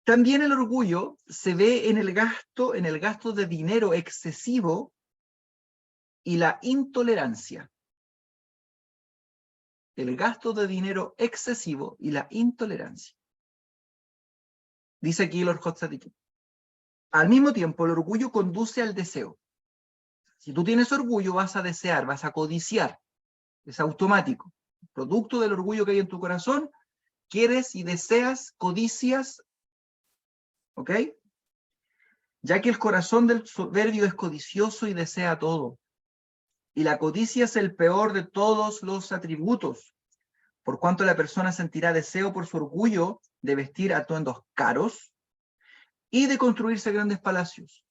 También el orgullo se ve en el gasto de dinero excesivo y la intolerancia. El gasto de dinero excesivo y la intolerancia. Dice aquí el Orjot Tzadikim. Al mismo tiempo, el orgullo conduce al deseo. Si tú tienes orgullo, vas a desear, vas a codiciar. Es automático. Producto del orgullo que hay en tu corazón, quieres y deseas, codicias, ¿ok? Ya que el corazón del soberbio es codicioso y desea todo. Y la codicia es el peor de todos los atributos, por cuanto la persona sentirá deseo por su orgullo de vestir atuendos caros y de construirse grandes palacios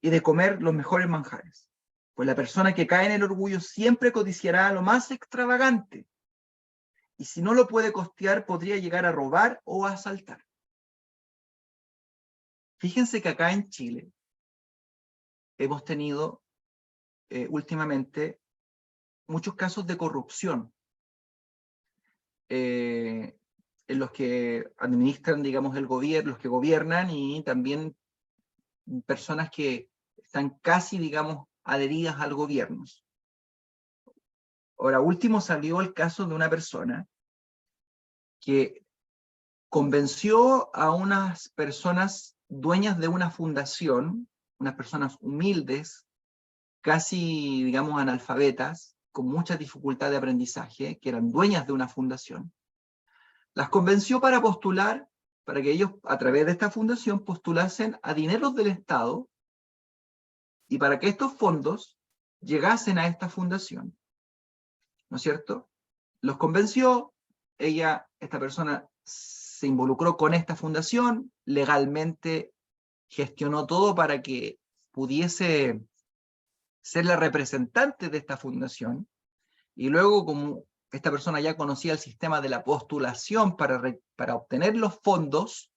y de comer los mejores manjares. Pues la persona que cae en el orgullo siempre codiciará lo más extravagante, y si no lo puede costear, podría llegar a robar o a asaltar. Fíjense que acá en Chile hemos tenido últimamente muchos casos de corrupción en los que administran, digamos, el gobierno, los que gobiernan, y también personas que están casi, digamos, adheridas al gobierno. Ahora, último salió el caso de una persona que convenció a unas personas dueñas de una fundación, unas personas humildes, casi, digamos, analfabetas, con mucha dificultad de aprendizaje, que eran dueñas de una fundación, las convenció para postular, para que ellos, a través de esta fundación, postulasen a dineros del Estado y para que estos fondos llegasen a esta fundación, ¿no es cierto? Los convenció, esta persona se involucró con esta fundación, legalmente gestionó todo para que pudiese ser la representante de esta fundación, y luego, como esta persona ya conocía el sistema de la postulación para obtener los fondos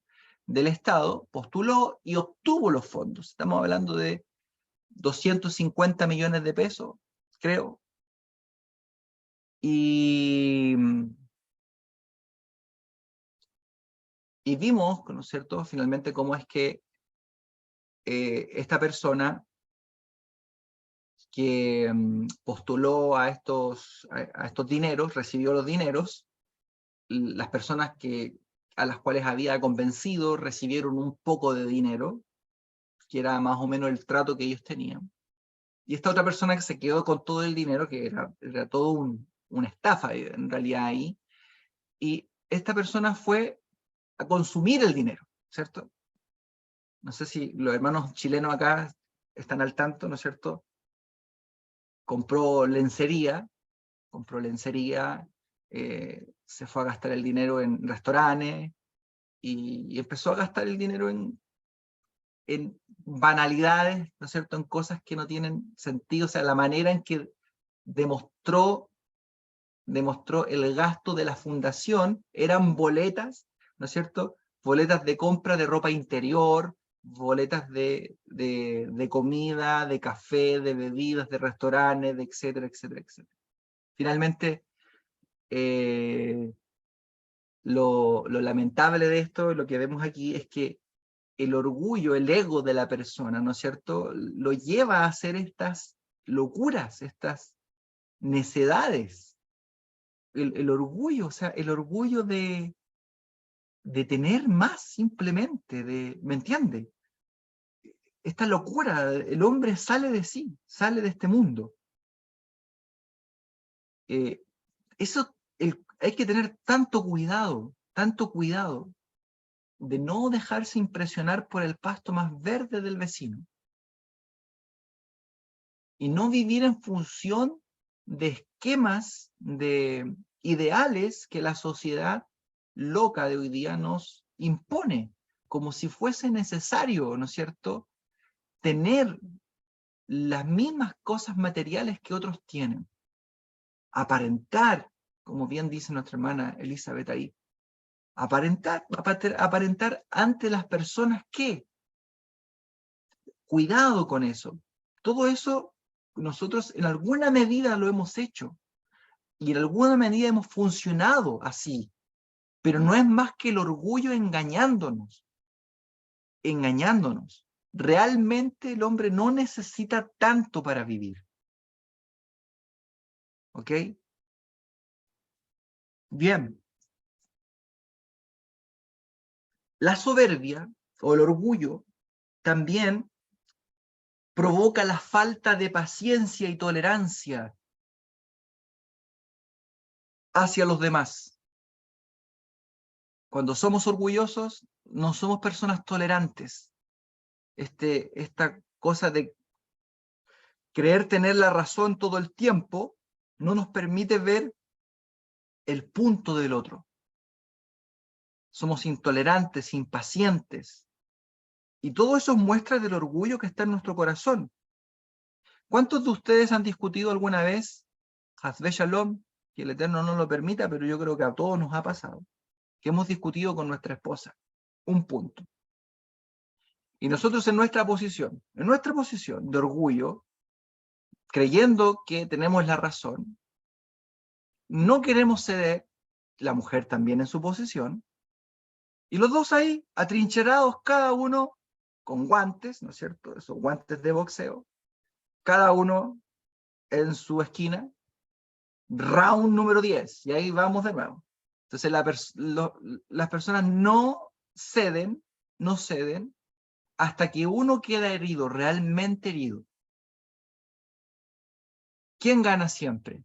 del Estado, postuló y obtuvo los fondos. Estamos hablando de 250 millones de pesos, creo. Y vimos, ¿no es cierto?, finalmente cómo es que esta persona que postuló a estos dineros, recibió los dineros, las personas a las cuales había convencido recibieron un poco de dinero, que era más o menos el trato que ellos tenían. Y esta otra persona que se quedó con todo el dinero, que era todo una estafa en realidad ahí, y esta persona fue a consumir el dinero, ¿cierto? No sé si los hermanos chilenos acá están al tanto, ¿no es cierto? Compró lencería, se fue a gastar el dinero en restaurantes y empezó a gastar el dinero en banalidades, ¿no es cierto?, en cosas que no tienen sentido. O sea, la manera en que demostró el gasto de la fundación eran boletas, ¿no es cierto?, boletas de compra de ropa interior, boletas de comida, de café, de bebidas, de restaurantes, de etcétera, etcétera, etcétera. Finalmente, lo lamentable de esto, lo que vemos aquí, es que el orgullo, el ego de la persona, ¿no es cierto?, lo lleva a hacer estas locuras, estas necedades. El orgullo, o sea, el orgullo de tener más, simplemente, ¿me entiende? Esta locura, el hombre sale de sí, sale de este mundo. Eso, hay que tener tanto cuidado de no dejarse impresionar por el pasto más verde del vecino. Y no vivir en función de esquemas, de ideales que la sociedad loca de hoy día nos impone, como si fuese necesario, ¿no es cierto?, tener las mismas cosas materiales que otros tienen. Aparentar, como bien dice nuestra hermana Elizabeth ahí, aparentar ante las personas que, cuidado con eso. Todo eso nosotros en alguna medida lo hemos hecho y en alguna medida hemos funcionado así, pero no es más que el orgullo engañándonos. Realmente el hombre no necesita tanto para vivir. ¿Ok? Bien. La soberbia o el orgullo también provoca la falta de paciencia y tolerancia hacia los demás. Cuando somos orgullosos, no somos personas tolerantes. Esta cosa de creer tener la razón todo el tiempo no nos permite ver el punto del otro. Somos intolerantes, impacientes. Y todo eso muestra del orgullo que está en nuestro corazón. ¿Cuántos de ustedes han discutido alguna vez, Hazbe Shalom, que el Eterno no lo permita, pero yo creo que a todos nos ha pasado, que hemos discutido con nuestra esposa un punto? Y nosotros en nuestra posición de orgullo, creyendo que tenemos la razón, no queremos ceder, la mujer también en su posición, y los dos ahí, atrincherados, cada uno con guantes, ¿no es cierto? Esos guantes de boxeo, cada uno en su esquina, round número 10, y ahí vamos de nuevo. Entonces las personas no ceden hasta que uno queda herido, realmente herido. ¿Quién gana siempre?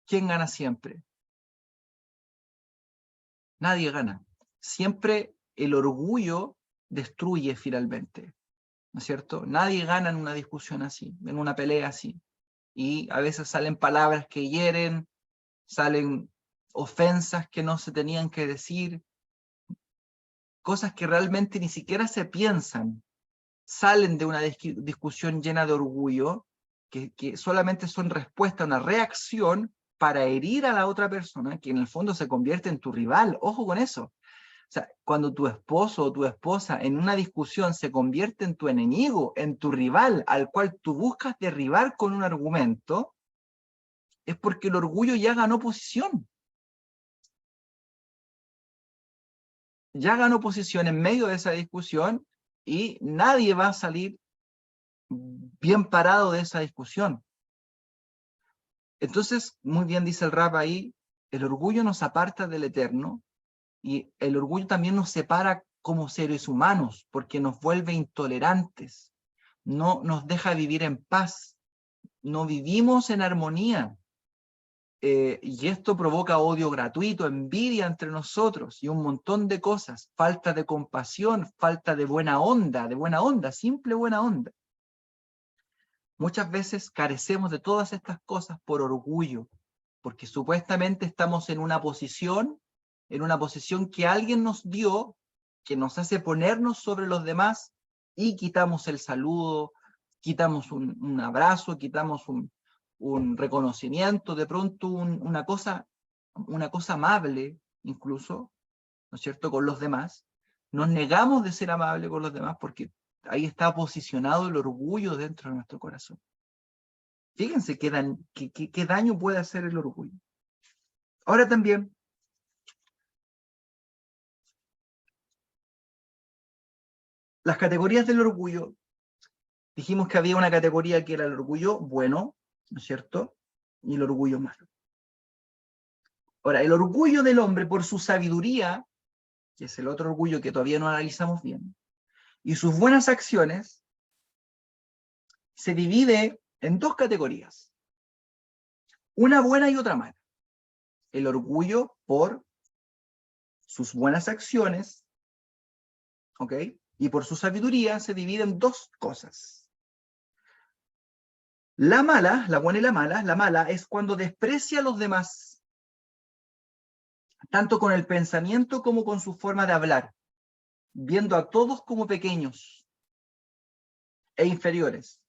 ¿Quién gana siempre? Nadie gana. Siempre el orgullo destruye finalmente, ¿no es cierto? Nadie gana en una discusión así, en una pelea así. Y a veces salen palabras que hieren, salen ofensas que no se tenían que decir, cosas que realmente ni siquiera se piensan, salen de una discusión llena de orgullo, que solamente son respuesta a una reacción para herir a la otra persona, que en el fondo se convierte en tu rival. Ojo con eso. O sea, cuando tu esposo o tu esposa en una discusión se convierte en tu enemigo, en tu rival, al cual tú buscas derribar con un argumento, es porque el orgullo ya ganó posición. Ya ganó posición en medio de esa discusión y nadie va a salir bien parado de esa discusión. Entonces, muy bien dice el Rab ahí, el orgullo nos aparta del Eterno y el orgullo también nos separa como seres humanos porque nos vuelve intolerantes, no nos deja vivir en paz, no vivimos en armonía. Y esto provoca odio gratuito, envidia entre nosotros y un montón de cosas, falta de compasión, falta de buena onda, simple buena onda. Muchas veces carecemos de todas estas cosas por orgullo, porque supuestamente estamos en una posición que alguien nos dio, que nos hace ponernos sobre los demás y quitamos el saludo, quitamos un abrazo, quitamos un reconocimiento, de pronto una cosa amable, incluso, ¿no es cierto?, con los demás. Nos negamos de ser amables con los demás porque ahí está posicionado el orgullo dentro de nuestro corazón. Fíjense qué daño puede hacer el orgullo. Ahora también, las categorías del orgullo, dijimos que había una categoría que era el orgullo bueno, ¿no es cierto?, y el orgullo malo. Ahora, el orgullo del hombre por su sabiduría, que es el otro orgullo que todavía no analizamos bien, y sus buenas acciones, se divide en dos categorías, una buena y otra mala. El orgullo por sus buenas acciones, ¿ok?, y por su sabiduría se divide en dos cosas. La mala, la buena y la mala es cuando desprecia a los demás, tanto con el pensamiento como con su forma de hablar, viendo a todos como pequeños e inferiores,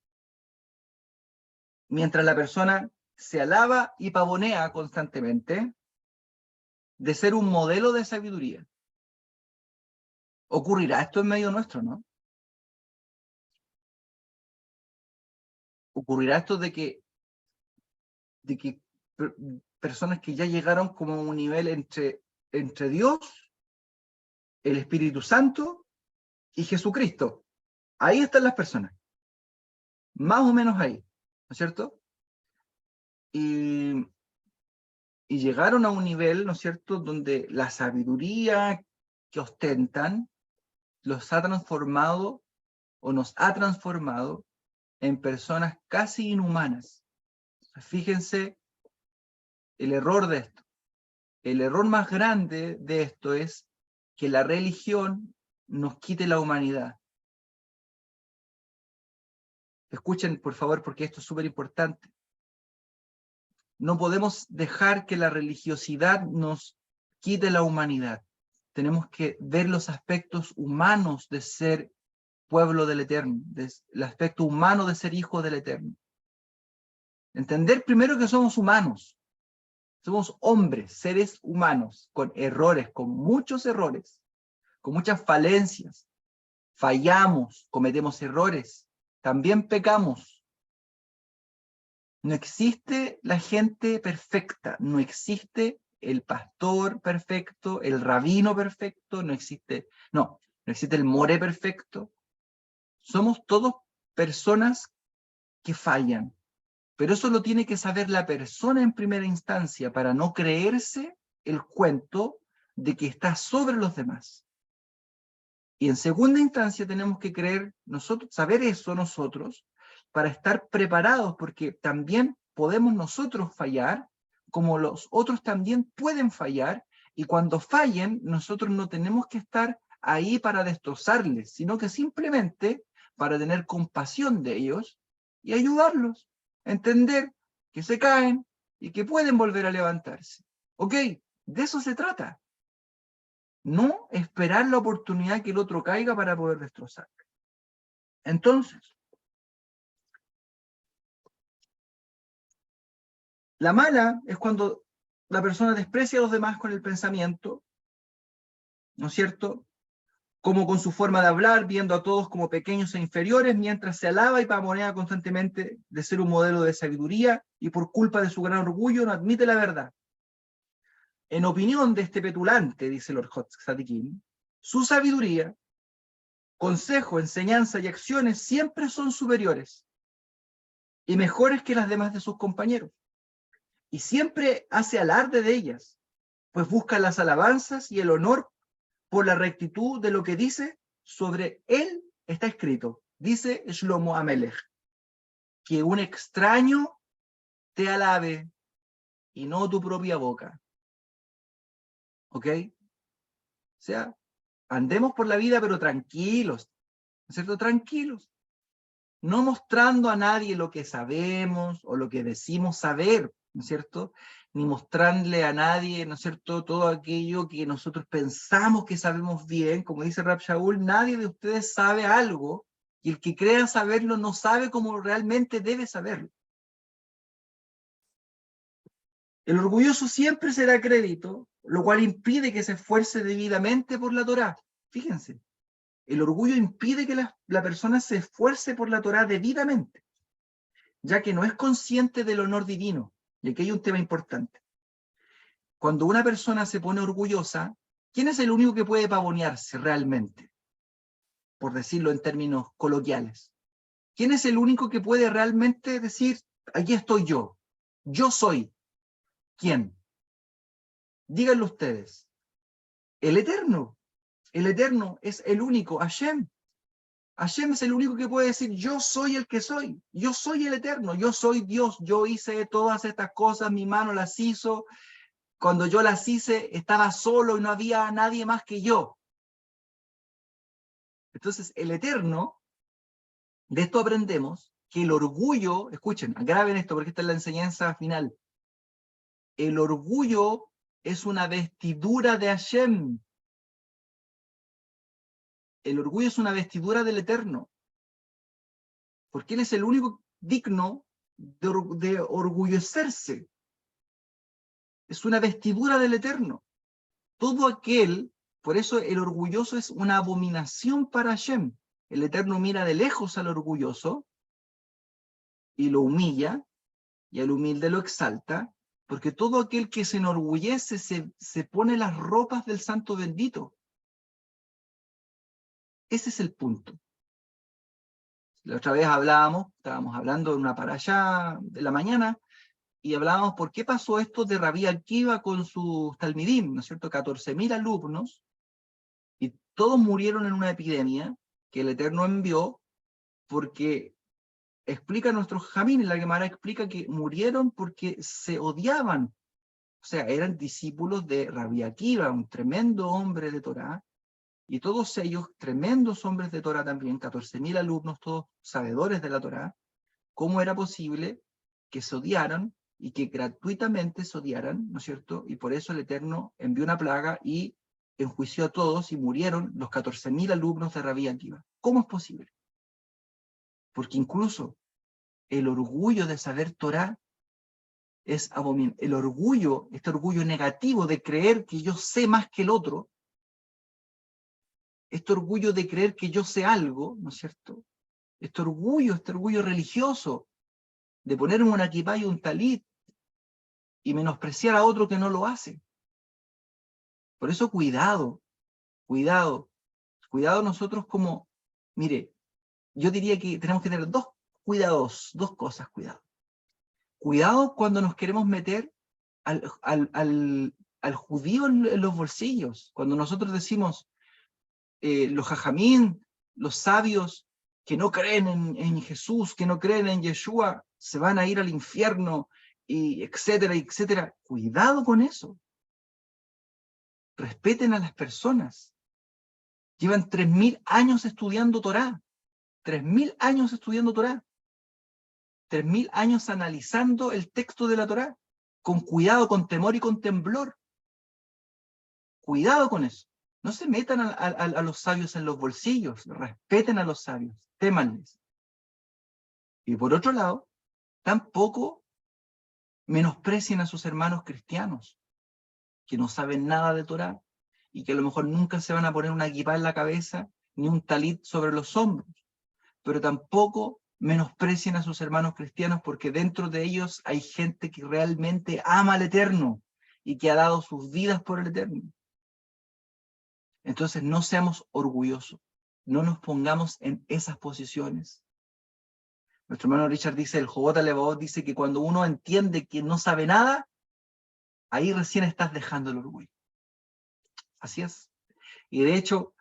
mientras la persona se alaba y pavonea constantemente de ser un modelo de sabiduría. Ocurrirá esto en medio nuestro, ¿no? Ocurrirá esto de que personas que ya llegaron como a un nivel entre Dios, el Espíritu Santo y Jesucristo. Ahí están las personas, más o menos ahí, ¿no es cierto? Y llegaron a un nivel, ¿no es cierto?, donde la sabiduría que ostentan los ha transformado o nos ha transformado en personas casi inhumanas. Fíjense el error de esto. El error más grande de esto es que la religión nos quite la humanidad. Escuchen, por favor, porque esto es súper importante. No podemos dejar que la religiosidad nos quite la humanidad. Tenemos que ver los aspectos humanos de ser pueblo del Eterno, el aspecto humano de ser hijo del Eterno. Entender primero que somos humanos. Somos hombres, seres humanos, con errores, con muchos errores, con muchas falencias. Fallamos, cometemos errores, también pecamos. No existe la gente perfecta, no existe el pastor perfecto, el rabino perfecto, no existe el more perfecto. Somos todos personas que fallan, pero eso lo tiene que saber la persona en primera instancia para no creerse el cuento de que está sobre los demás. Y en segunda instancia tenemos que saber eso nosotros, para estar preparados, porque también podemos nosotros fallar, como los otros también pueden fallar, y cuando fallen, nosotros no tenemos que estar ahí para destrozarles, sino que simplemente para tener compasión de ellos y ayudarlos a entender que se caen y que pueden volver a levantarse. ¿Ok? De eso se trata. No esperar la oportunidad que el otro caiga para poder destrozarlo. Entonces, la mala es cuando la persona desprecia a los demás con el pensamiento, ¿no es cierto? Como con su forma de hablar, viendo a todos como pequeños e inferiores, mientras se alaba y pavonea constantemente de ser un modelo de sabiduría y por culpa de su gran orgullo no admite la verdad. En opinión de este petulante, dice Lord Tzaddikim, su sabiduría, consejo, enseñanza y acciones siempre son superiores y mejores que las demás de sus compañeros. Y siempre hace alarde de ellas, pues busca las alabanzas y el honor por la rectitud de lo que dice. Sobre él está escrito, dice Shlomo Amelech, que un extraño te alabe y no tu propia boca. ¿Ok? O sea, andemos por la vida pero tranquilos, ¿no es cierto? Tranquilos. No mostrando a nadie lo que sabemos o lo que decimos saber, ¿no es cierto? Ni mostrarle a nadie, ¿no es cierto?, todo aquello que nosotros pensamos que sabemos bien. Como dice Rab Shaul, nadie de ustedes sabe algo, y el que crea saberlo no sabe cómo realmente debe saberlo. El orgulloso siempre será crédito, lo cual impide que se esfuerce debidamente por la Torá. Fíjense, el orgullo impide que la persona se esfuerce por la Torá debidamente, ya que no es consciente del honor divino. Y aquí hay un tema importante. Cuando una persona se pone orgullosa, ¿quién es el único que puede pavonearse realmente? Por decirlo en términos coloquiales. ¿Quién es el único que puede realmente decir, aquí estoy yo? Yo soy. ¿Quién? Díganlo ustedes. El Eterno. El Eterno es el único, Hashem. Hashem es el único que puede decir, yo soy el que soy, yo soy el Eterno, yo soy Dios, yo hice todas estas cosas, mi mano las hizo, cuando yo las hice estaba solo y no había nadie más que yo. Entonces el Eterno, de esto aprendemos que el orgullo, escuchen, graben esto porque esta es la enseñanza final, el orgullo es una vestidura de Hashem. El orgullo es una vestidura del Eterno, porque Él es el único digno de orgullecerse. Es una vestidura del Eterno. Todo aquel, por eso el orgulloso es una abominación para Hashem. El Eterno mira de lejos al orgulloso y lo humilla, y al humilde lo exalta, porque todo aquel que se enorgullece se pone las ropas del santo bendito. Ese es el punto. La otra vez estábamos hablando de una parashá de la mañana, y hablábamos por qué pasó esto de Rabí Akiva con sus talmidim, ¿no es cierto? 14.000 alumnos, y todos murieron en una epidemia que el Eterno envió, porque explica nuestro Jamín, en la Gemara explica que murieron porque se odiaban, sea, eran discípulos de Rabbi Akiva, un tremendo hombre de Torá, y todos ellos, tremendos hombres de Torá también, 14.000 alumnos, todos sabedores de la Torá. ¿Cómo era posible que se odiaran y que gratuitamente se odiaran, ¿no es cierto? Y por eso el Eterno envió una plaga y enjuició a todos y murieron los 14.000 alumnos de Rabí Akiva. ¿Cómo es posible? Porque incluso el orgullo de saber Torá es abominable. El orgullo, este orgullo negativo de creer que yo sé más que el otro, este orgullo de creer que yo sé algo, ¿no es cierto? Este orgullo religioso, de ponerme una kipá y un talit y menospreciar a otro que no lo hace. Por eso cuidado, cuidado, cuidado nosotros como, mire, yo diría que tenemos que tener dos cosas, cuidado. Cuidado cuando nos queremos meter al judío en los bolsillos, cuando nosotros decimos, los jajamín, los sabios que no creen en Jesús, que no creen en Yeshua, se van a ir al infierno, y etcétera, etcétera. Cuidado con eso. Respeten a las personas. Llevan 3.000 años estudiando Torá. 3.000 años estudiando Torá. 3.000 años analizando el texto de la Torá. Con cuidado, con temor y con temblor. Cuidado con eso. No se metan a los sabios en los bolsillos. Respeten a los sabios. Témanles. Y por otro lado, tampoco menosprecien a sus hermanos cristianos, que no saben nada de Torá, y que a lo mejor nunca se van a poner una equipa en la cabeza, ni un talit sobre los hombros, pero tampoco menosprecien a sus hermanos cristianos, porque dentro de ellos hay gente que realmente ama al Eterno, y que ha dado sus vidas por el Eterno. Entonces no seamos orgullosos, no nos pongamos en esas posiciones. Nuestro hermano Richard dice, el Jobot Alevabot dice que cuando uno entiende que no sabe nada, ahí recién estás dejando el orgullo. Así es. Y de hecho,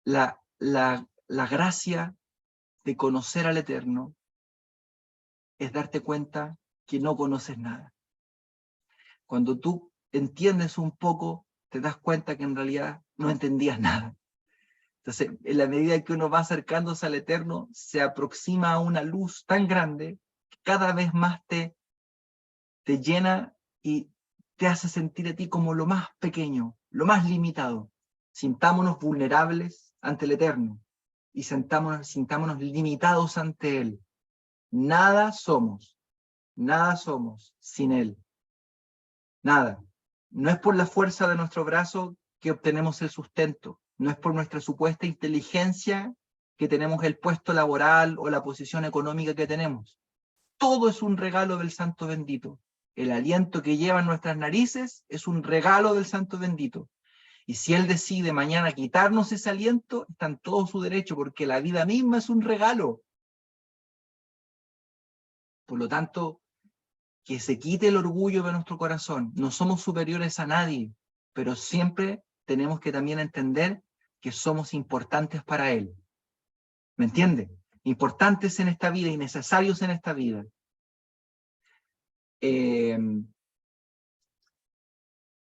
la gracia de conocer al Eterno es darte cuenta que no conoces nada. Cuando tú entiendes un poco, te das cuenta que en realidad no entendías nada. Entonces, en la medida que uno va acercándose al Eterno, se aproxima a una luz tan grande que cada vez más te llena y te hace sentir a ti como lo más pequeño, lo más limitado. Sintámonos vulnerables ante el Eterno y sintámonos limitados ante Él. Nada somos sin Él. Nada. No es por la fuerza de nuestro brazo que obtenemos el sustento, no es por nuestra supuesta inteligencia que tenemos el puesto laboral o la posición económica que tenemos. Todo es un regalo del Santo Bendito. El aliento que llevan nuestras narices es un regalo del Santo Bendito. Y si Él decide mañana quitarnos ese aliento, está en todo su derecho, porque la vida misma es un regalo. Por lo tanto, que se quite el orgullo de nuestro corazón. No somos superiores a nadie, pero siempre tenemos que también entender que somos importantes para Él. ¿Me entiende? Importantes en esta vida y necesarios en esta vida.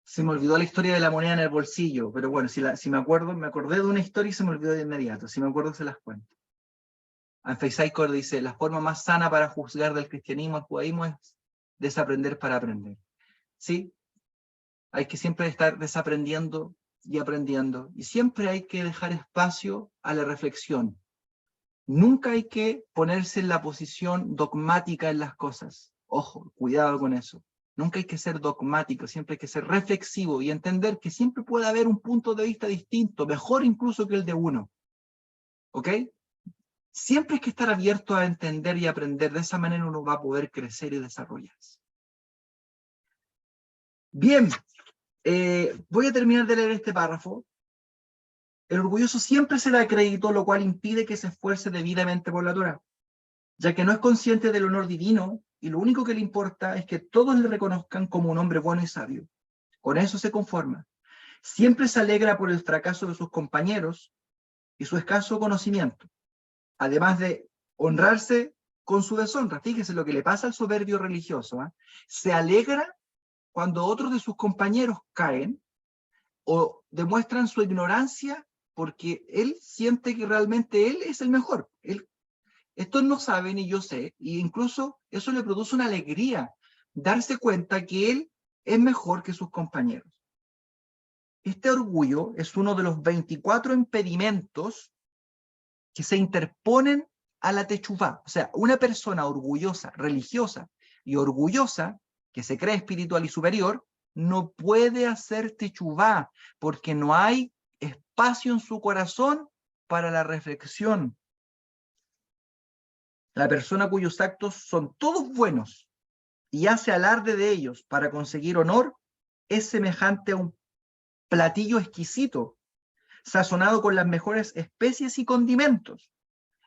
Se me olvidó la historia de la moneda en el bolsillo, pero bueno, si me acordé de una historia y se me olvidó de inmediato. Si me acuerdo, se las cuento. Anfei Saikor dice, la forma más sana para juzgar del cristianismo al judaísmo es desaprender para aprender. ¿Sí? Hay que siempre estar desaprendiendo y aprendiendo. Y siempre hay que dejar espacio a la reflexión. Nunca hay que ponerse en la posición dogmática en las cosas. Ojo, cuidado con eso. Nunca hay que ser dogmático, siempre hay que ser reflexivo y entender que siempre puede haber un punto de vista distinto, mejor incluso que el de uno. ¿Ok? Siempre hay que estar abierto a entender y aprender. De esa manera uno va a poder crecer y desarrollarse. Bien, voy a terminar de leer este párrafo. El orgulloso siempre se le acreditó, lo cual impide que se esfuerce debidamente por la Torá, ya que no es consciente del honor divino y lo único que le importa es que todos le reconozcan como un hombre bueno y sabio. Con eso se conforma. Siempre se alegra por el fracaso de sus compañeros y su escaso conocimiento, además de honrarse con su deshonra. Fíjese lo que le pasa al soberbio religioso. Se alegra cuando otros de sus compañeros caen o demuestran su ignorancia porque él siente que realmente él es el mejor. Estos no saben y yo sé, e incluso eso le produce una alegría, darse cuenta que él es mejor que sus compañeros. Este orgullo es uno de los 24 impedimentos que se interponen a la techuvá. O sea, una persona orgullosa, religiosa y orgullosa, que se cree espiritual y superior, no puede hacer techuvá, porque no hay espacio en su corazón para la reflexión. La persona cuyos actos son todos buenos y hace alarde de ellos para conseguir honor, es semejante a un platillo exquisito, sazonado con las mejores especies y condimentos,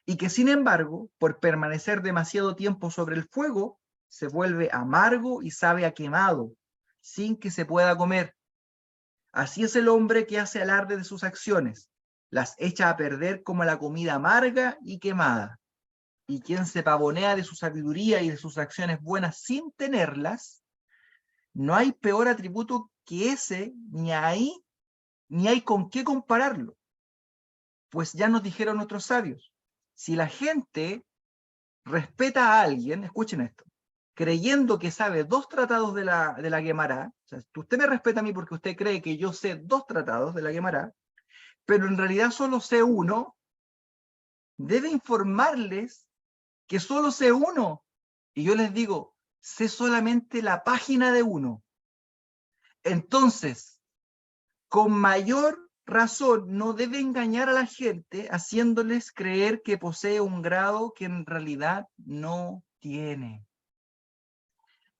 y que sin embargo, por permanecer demasiado tiempo sobre el fuego, se vuelve amargo y sabe a quemado, sin que se pueda comer. Así es el hombre que hace alarde de sus acciones, las echa a perder como la comida amarga y quemada. Y quien se pavonea de su sabiduría y de sus acciones buenas sin tenerlas, no hay peor atributo que ese, ni hay con qué compararlo. Pues ya nos dijeron nuestros sabios, si la gente respeta a alguien, escuchen esto, creyendo que sabe 2 tratados de la Guemará, o sea, usted me respeta a mí porque usted cree que yo sé 2 tratados de la Guemará, pero en realidad solo sé uno, debe informarles que solo sé uno. Y yo les digo, sé solamente la página de uno. Entonces, con mayor razón, no debe engañar a la gente haciéndoles creer que posee un grado que en realidad no tiene.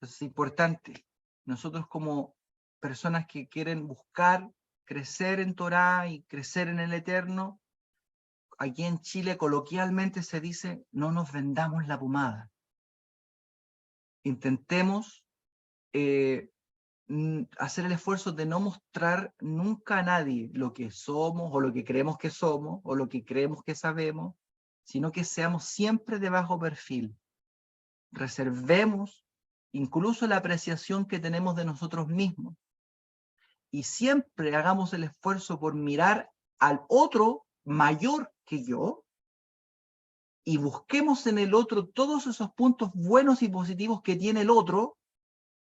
Eso es importante. Nosotros como personas que quieren buscar crecer en Torá y crecer en el Eterno, aquí en Chile coloquialmente se dice, no nos vendamos la pomada. Intentemos hacer el esfuerzo de no mostrar nunca a nadie lo que somos o lo que creemos que somos o lo que creemos que sabemos, sino que seamos siempre de bajo perfil. Reservemos incluso la apreciación que tenemos de nosotros mismos y siempre hagamos el esfuerzo por mirar al otro mayor que yo y busquemos en el otro todos esos puntos buenos y positivos que tiene el otro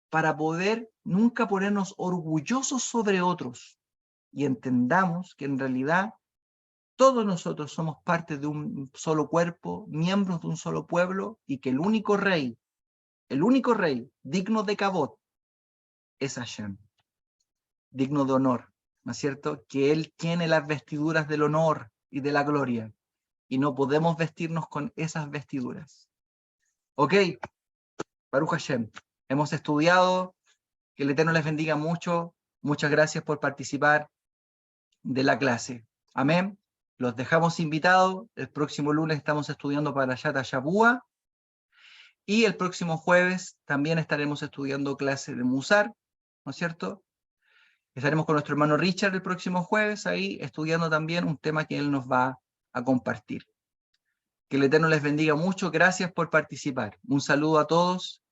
para poder nunca ponernos orgullosos sobre otros y entendamos que en realidad todos nosotros somos parte de un solo cuerpo, miembros de un solo pueblo, y que el único rey digno de Kavod es Hashem, digno de honor, ¿no es cierto? Que Él tiene las vestiduras del honor y de la gloria, y no podemos vestirnos con esas vestiduras. Ok, Baruch Hashem, hemos estudiado. Que el Eterno les bendiga mucho. Muchas gracias por participar de la clase. Amén. Los dejamos invitados. El próximo lunes estamos estudiando para Yata Shabua. Y el próximo jueves también estaremos estudiando clase de Musar, ¿no es cierto? Estaremos con nuestro hermano Richard el próximo jueves ahí estudiando también un tema que él nos va a compartir. Que el Eterno les bendiga mucho. Gracias por participar. Un saludo a todos.